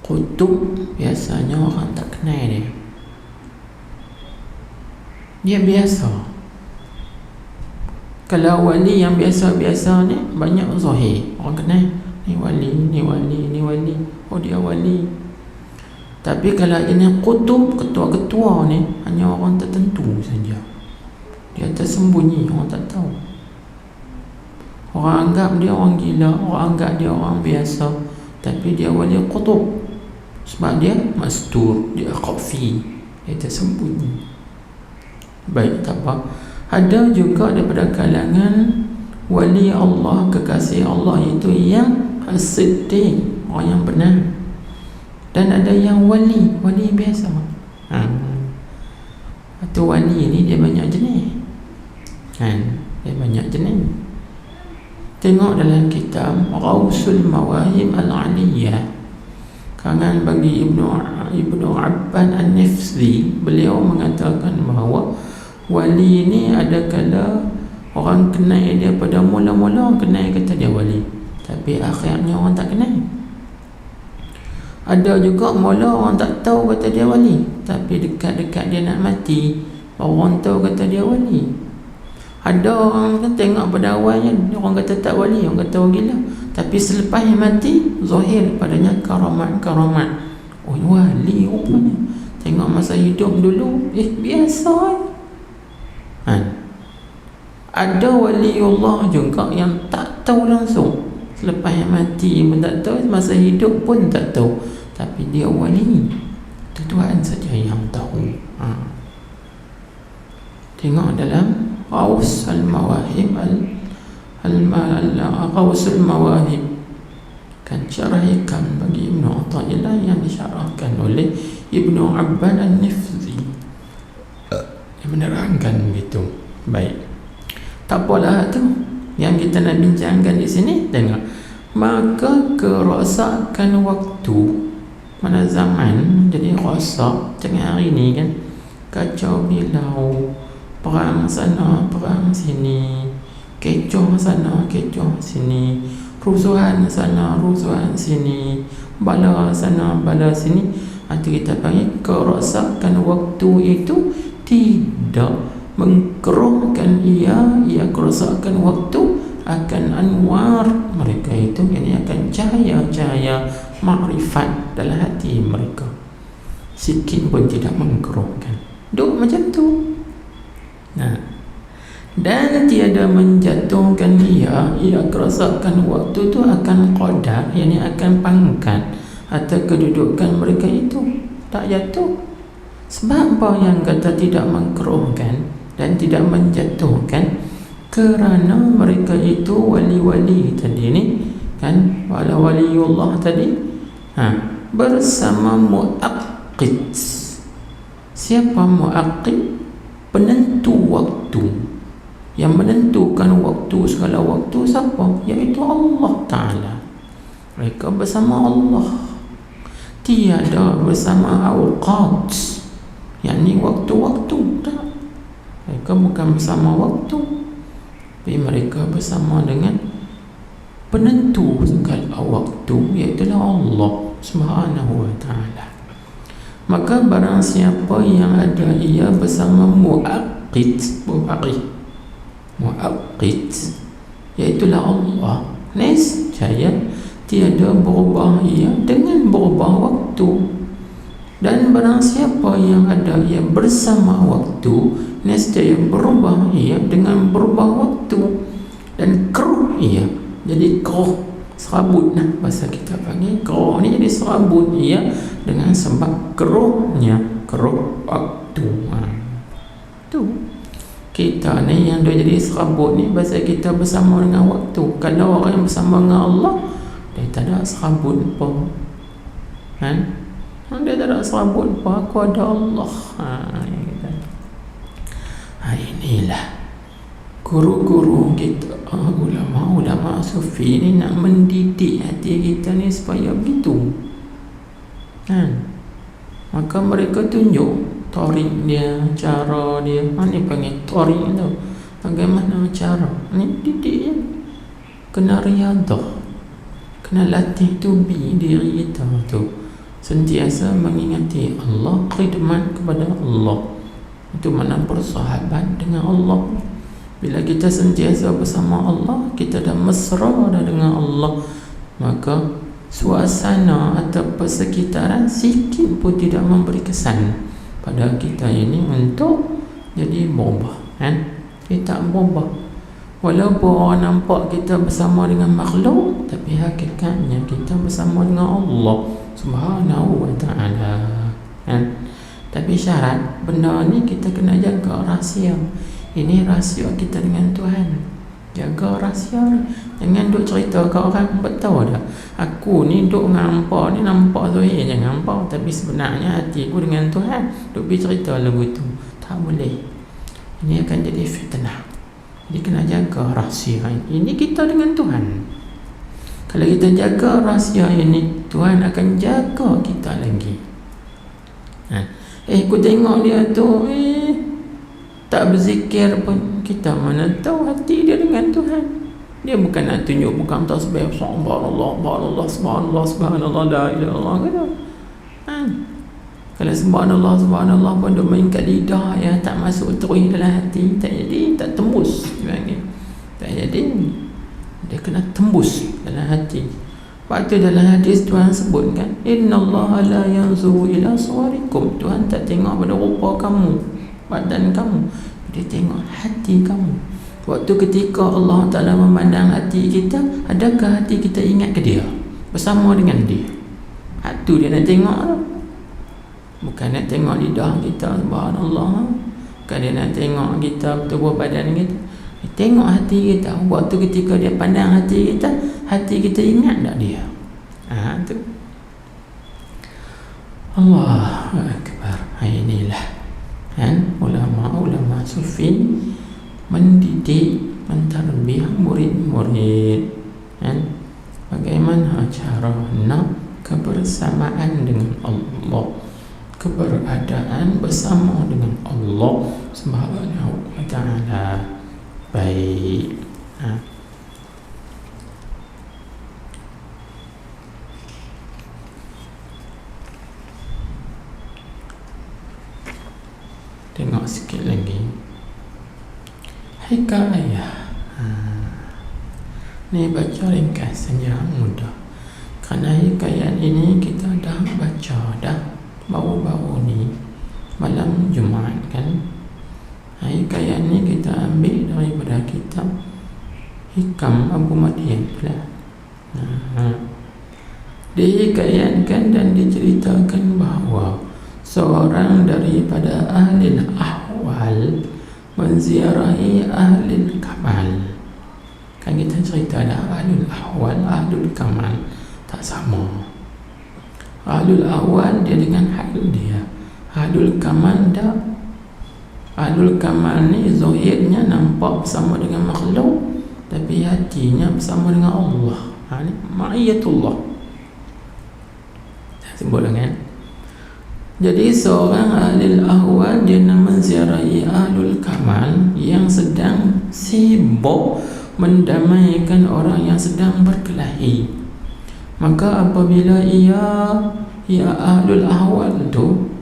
Kutub biasanya orang tak kenal dia. Dia biasa. Kalau wali yang biasa-biasa ni banyak zahir, orang kenal ni wali, ni wali, ni wali. Oh, dia wali. Tapi kalau jenis kutub, ketua-ketua ni hanya orang tertentu saja. Dia tersembunyi, orang tak tahu. Orang anggap dia orang gila, orang anggap dia orang biasa, tapi dia wali kutub. Sebab dia mastur, dia khafi, dia tersembunyi. Baik, tak apa. Ada juga daripada kalangan wali Allah, kekasih Allah, itu yang as-siddiq, orang yang benar. Dan ada yang wali biasa. Atau wali ni dia banyak jenis. Dia banyak jenis. Tengok dalam kitab Ghausul Mawahib Al-Aliyah, karangan bagi Ibnu Abban An-Nifzi, beliau mengatakan bahawa wali ni ada kala orang kenal dia pada mula-mula, orang kenal kata dia wali, tapi akhirnya orang tak kenal. Ada juga mula orang tak tahu kata dia wali, tapi dekat-dekat dia nak mati baru orang tahu kata dia wali. Ada orang kan tengok pada awalnya orang kata tak wali, orang kata orang gila, tapi selepas mati zahir padanya karamat. Oh, wali rupanya. Tengok masa hidup dulu biasa. Ada waliullah juga yang tak tahu langsung, selepas mati pun tak tahu, masa hidup pun tak tahu, tapi dia wali. Itu Tuhan saja yang tahu. Tengok dalam Ghaus Al-Mawahib Ghaus Al-Mawahib, kan syarah hikam bagi Ibnu Athaillah yang disyarahkan oleh Ibnu Abban An-Nifzi, yang menerangkan begitu. Baik, tak apalah tu yang kita nak bincangkan di sini. Tengok, maka kerosakan waktu, mana zaman jadi rosak. Jangan hari ni kan kacau bilau, perang sana, perang sini, kecoh sana, kecoh sini, rusuhan sana, rusuhan sini, bala sana, bala sini. Itu kita panggil kerosakan waktu. Itu tidak mengkeruhkan ia kerosakan waktu akan anwar mereka itu, ini akan cahaya-cahaya makrifat dalam hati mereka, sikit pun tidak mengkeruhkan. Duk macam tu. Dan tiada menjatuhkan ia kerosakan waktu tu akan qadar, yakni akan pangkat atau kedudukan mereka itu tak jatuh. Sebab apa yang kata tidak mengkeruhkan dan tidak menjatuhkan? Kerana mereka itu wali-wali tadi ni kan, waliullah tadi bersama muaqqid. Siapa muaqqid? Penentu waktu. Yang menentukan waktu, segala waktu siapa? Iaitu Allah Ta'ala. Mereka bersama Allah, tiada bersama awqat, yakni waktu-waktu. Tak, mereka bukan bersama waktu, tapi mereka bersama dengan penentu segala waktu, iaitu Allah Subhanahu wa ta'ala. Maka barang siapa yang ada ia bersama muaqqid, iaitu Allah, nescaya tiada berubah ia dengan berubah waktu. Dan barang siapa yang ada ia bersama waktu, nescaya berubah ia dengan berubah waktu. Dan keruh ia, jadi keruh, serabut lah bahasa kita panggil. Keruh ni jadi serabut ia dengan sebab keruhnya, keruh waktu. Tu kita ni yang dia jadi serabut ni, bahasa kita bersama dengan waktu. Kalau orang yang bersama dengan Allah, dia tak ada serabut apa kan? Dia tak ada serabut apa, aku ada Allah. Inilah guru-guru kita, ulama-ulama sufi ni nak mendidik hati kita ni supaya begitu kan? Maka mereka tunjuk tarik dia, cara dia. Ni panggil tarik tu. Bagaimana cara? Ni didik je. Kena riadah, kena latih tubi diri kita tu sentiasa mengingati Allah, khidmat kepada Allah. Itu mana bersahabat dengan Allah. Bila kita sentiasa bersama Allah, kita dah mesra dah dengan Allah, maka suasana atau persekitaran sikit pun tidak memberi kesan pada kita ini untuk jadi berubah kan? Kita berubah. Walaupun orang nampak kita bersama dengan makhluk, tapi hakikatnya kita bersama dengan Allah Subhanahu wa ta'ala kan? Tapi syarat benda ni kita kena jaga rahsia. Ini rahsia kita dengan Tuhan. Jaga rahsia ni. Jangan duk cerita ke orang, betul tak? Aku ni duk dengan hampa ni nampak zahir jangan hampa, tapi sebenarnya hati aku dengan Tuhan. Duk bercerita lagu tu, tak boleh. Ini akan jadi fitnah. Jadi kena jaga rahsia ini. Ini kita dengan Tuhan. Kalau kita jaga rahsia ini, Tuhan akan jaga kita lagi. Aku tengok dia tu tak berzikir pun, kita mana tahu hati dia dengan Tuhan. Dia bukan nak tunjuk bukan tasbih subhanallah, subhanallah, subhanallah, subhanallah, la ilaha illallah kata. Kalau subhanallah, subhanallah pun dia main kat lidah ya, tak masuk terus dalam hati, tak jadi, tak tembus dipanggil. Tak jadi. Dia kena tembus dalam hati. Waktu dalam hadis Tuhan sebut kan, innallaha la yanzuru ila suwarikum. Tuhan tak tengok pada rupa kamu, badan kamu, dia tengok hati kamu. Waktu ketika Allah Ta'ala memandang hati kita, adakah hati kita ingat ke dia, bersama dengan dia? Itu dia nak tengok. Bukan nak tengok lidah kita, subhanallah. Bukan dia nak tengok kita, tubuh badan kita. Dia tengok hati kita. Waktu ketika dia pandang hati kita ingat tak dia? Tu Allahu Akbar. Inilah kan ulama-ulama sufi mendidik, mentarbiyah murid-murid kan, bagaimana cara nak kebersamaan dengan Allah, keberadaan bersama dengan Allah Subhanahu wa ta'ala. Baik. Tengok sikit lagi hikayah. Ni baca ringkas saja, mudah. Kerana hikayat ini kita dah baca dah baru-baru ni malam Jumaat kan. Hikayat ni kita ambil daripada kitab Hikam Abu Madian pula. Dihikayatkan dan diceritakan bahawa seorang daripada ahli ahwal menziarahi ahli kamal. Kan kita cerita dah, ahli ahwal, ahli kamal tak sama. Ahli ahwal dia dengan hal dia, ahli kamal tak. Ahli kamal ni zahirnya nampak bersama dengan makhluk, tapi hatinya bersama dengan Allah. Ni ma'iyatullah sebut kan. Jadi seorang ahli ahwal dia nak menziarahi ahlul kamal yang sedang sibuk mendamaikan orang yang sedang berkelahi. Maka apabila ia ahlul ahwal tu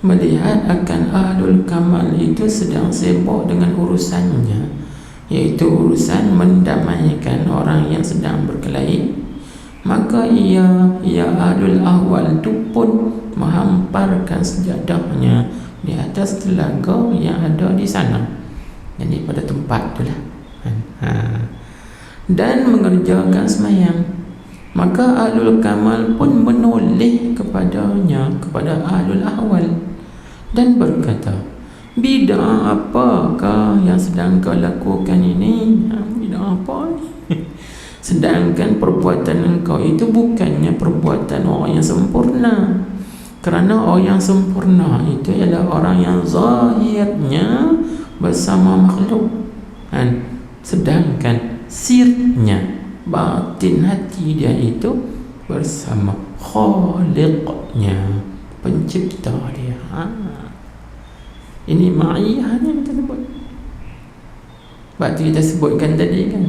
melihat akan ahlul kamal itu sedang sibuk dengan urusannya, iaitu urusan mendamaikan orang yang sedang berkelahi, maka ia ahlul ahwal tu pun menghamparkan sejadahnya di atas telaga yang ada di sana, jadi pada tempat tu lah, dan mengerjakan semayang. Maka ahlul kamal pun menoleh kepadanya, kepada ahlul ahwal, dan berkata, bid'ah apakah yang sedang kau lakukan ini? Bid'ah apa ni? Sedangkan perbuatan engkau itu bukannya perbuatan orang yang sempurna. Kerana orang yang sempurna itu ialah orang yang zahirnya bersama makhluk, sedangkan sirnya, batin hati dia itu bersama khaliqnya, pencipta dia. Ini ma'iyah ni kita sebut. Berarti kita sebutkan tadi kan,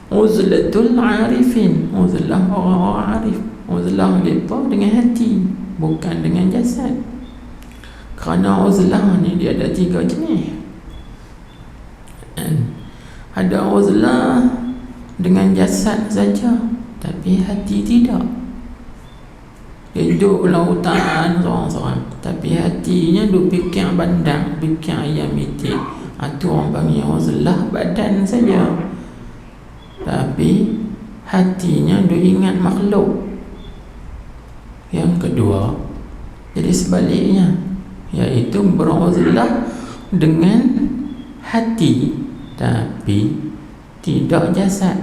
uzlatul arifin, uzlah orang-orang arif, uzlah mereka dengan hati, bukan dengan jasad. Kerana uzlah ni dia ada 3 jenis. Ada uzlah dengan jasad saja, tapi hati tidak. Dia duduk lautan seorang-seorang, tapi hatinya duduk fikir bandar, fikir ayam itik. Itu orang panggil uzlah badan saja, tapi hatinya duk ingat makhluk. Yang kedua, jadi sebaliknya, iaitu beruzlah dengan hati tapi tidak jasad.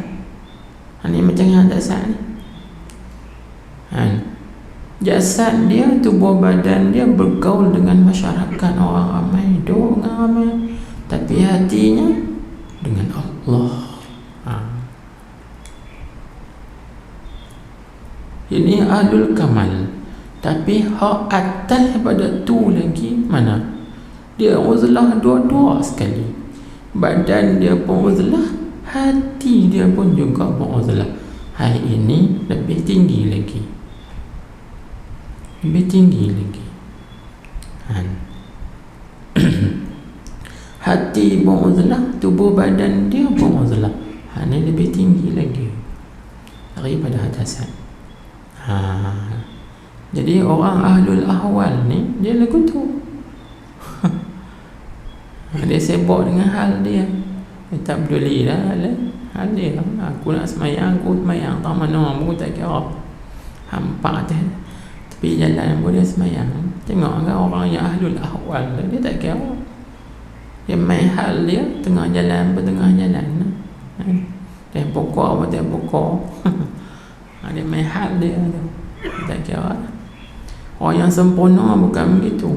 Ini macam yang jasad ni, jasad dia, tubuh badan dia bergaul dengan masyarakat, orang ramai, duduk dengan ramai, tapi hatinya dengan Allah. Ini ahlul kamal. Tapi hak atas pada tu lagi mana? Dia uzlah dua-dua sekali. Badan dia pun uzlah, hati dia pun juga pun uzlah. Hai, ini lebih tinggi lagi, lebih tinggi lagi. Hati pun uzlah, tubuh badan dia pun uzlah. Ini lebih tinggi lagi daripada hadasan. Jadi orang ahlul ahwal ni dia lagu tu. Dia sibuk dengan hal dia, dia tak peduli dah hal dia. Aku nak semayang, aku semayang, tak mana aku tak kira. Hampa tepi jalan pun dia semayang. Tengok kan orang yang ahlul ahwal, dia tak kira. Dia main hal dia, tengah jalan pun tengah jalan, dia pokok apa dia pokok. Dia main hal dia tu, tak kira. Orang yang sempurna bukan begitu.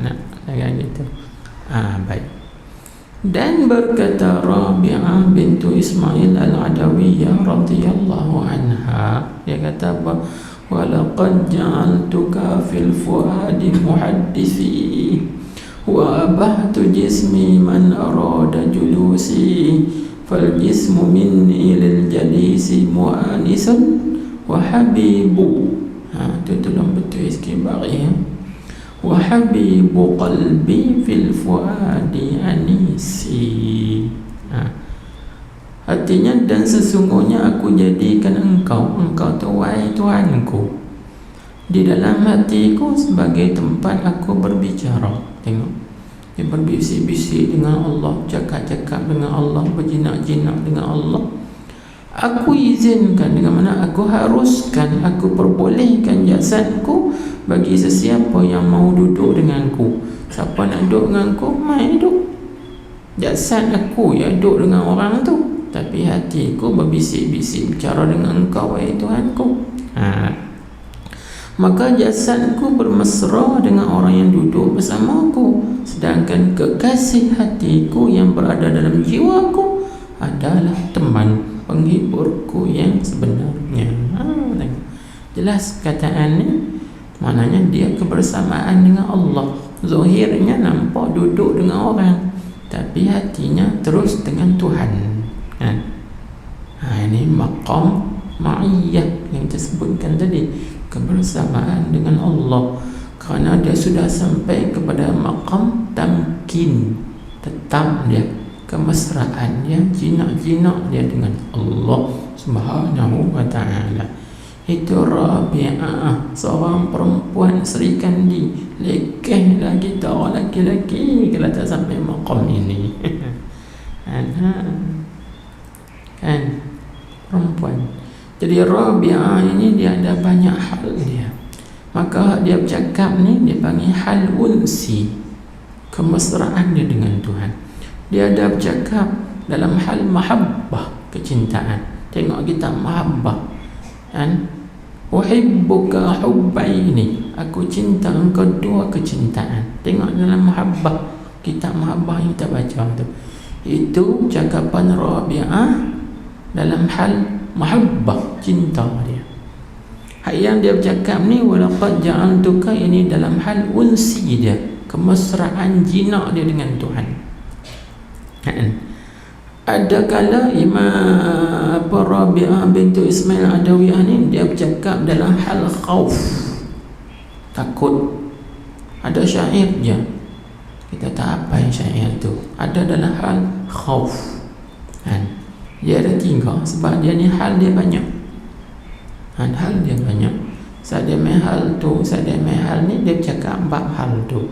Nak jangan gitu. Baik. Dan berkata Rabi'ah bintu Ismail al-Adawiyah radhiyallahu anha, dia kata apa? Walaqad ja'altuka fil fuadi muhaddisi wa abahtu jismi man arada julusi fal jismu minni lil jalisi mu'anisun wa habibu. Itu tolong betul sikit bari. Wa habibu qalbi fil fuadi anisi. Artinya, dan sesungguhnya aku jadikan engkau tu wahai Tuhanku, di dalam hatiku sebagai tempat aku berbicara. Tengok, dia berbisik-bisik dengan Allah, cakap-cakap dengan Allah, berjinak-jinak dengan Allah. Aku izinkan, dengan mana aku haruskan, aku perbolehkan jasadku bagi sesiapa yang mau duduk denganku. Siapa nak duduk denganku, mai duduk. Jasad aku yang duduk dengan orang tu, tapi hatiku berbisik-bisik bicara dengan engkau, wahai Tuhanku. Maka jasadku bermesra dengan orang yang duduk bersamaku, sedangkan kekasih hatiku yang berada dalam jiwaku adalah teman penghiburku yang sebenarnya. Jelas kataan ni, maknanya dia kebersamaan dengan Allah. Zahirnya nampak duduk dengan orang, tapi hatinya terus dengan Tuhan. Ini maqam ma'iyah yang disebutkan tadi, kebersamaan dengan Allah, kerana dia sudah sampai kepada maqam tamkin, tetap dia kemesraan dia, jinak-jinak dia dengan Allah Subhanahu wa ta'ala. Itu Rabi'ah, seorang perempuan Sri Kandi, lekeh lagi tak laki-laki kalau tak sampai maqam ini. Kan perempuan. Jadi Rabi'ah ini dia ada banyak hal dia. Maka dia bercakap ni dia panggil hal unsi, kemesraan dia dengan Tuhan. Dia ada bercakap dalam hal mahabbah, kecintaan. Tengok kita mahabbah, kan? Uhibbuka hubbaini, aku cinta engkau dua kecintaan. Tengok dalam mahabbah, kitab mahabbah yang kita baca tu. Itu cakapan Rabi'ah dalam hal mahabbah, cinta dia. Yang dia bercakap ni walaqad ja'altuka, ini dalam hal unsi dia, kemesraan jinak dia dengan Tuhan. Ada kala Imam Rabi'ah bintu Ismail Adawiyah ni dia bercakap dalam hal khauf, takut. Ada syair je, kita tak apa yang syair tu, ada dalam hal khauf. Dia ada tiga, sebab dia ni hal dia banyak. Hal dia banyak. Saya main hal tu, saya main hal ni, dia bercakap bab hal tu.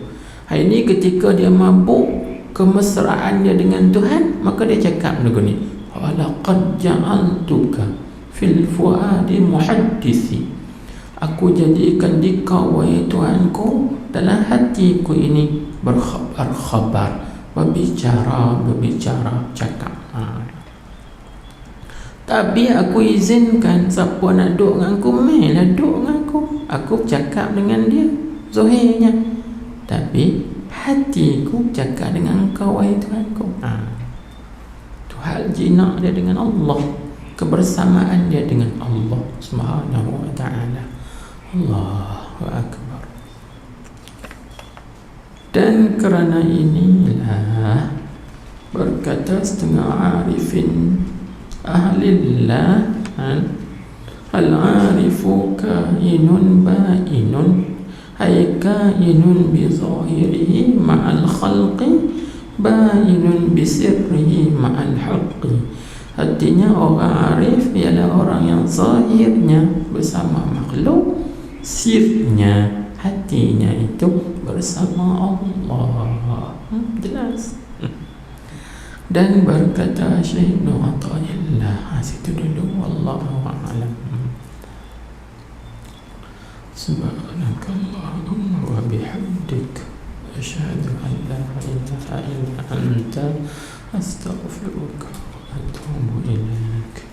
Hari ni ketika dia mabuk kemesraan dia dengan Tuhan, maka dia cakap lagu ni, walaqad ja'altuka fil fuadi muhaddisi, aku jadikan dikau wahai Tuhanku dalam hatiku ini berkhabar, berbicara, cakap. Tapi aku izinkan siapa nak duduk dengan aku, mainlah duduk dengan aku. Aku cakap dengan dia zahirnya, tapi hatiku cakap dengan engkau wahai Tuhanku. Itu hal jinak dia dengan Allah, kebersamaan dia dengan Allah Subhanahu wa ta'ala. Allahu akbar. Dan kerana inilah berkata setengah arifin ahlillah, al-arifu kainun bainun, ay kainun bi zahirihi ma'al khalqi, bainun bi sirrihi ma'al haqqi. Artinya orang arif ialah orang yang zahirnya bersama makhluk, sirnya, hatinya itu bersama Allah. Jelas. Dan berkata Syekh Ibn Athaillah, situ dulu, wallahu a'lam. Subhanakallahumma wa bihamdik, asyhadu an la ilaha illa anta, astaghfiruka wa atubu ilaik.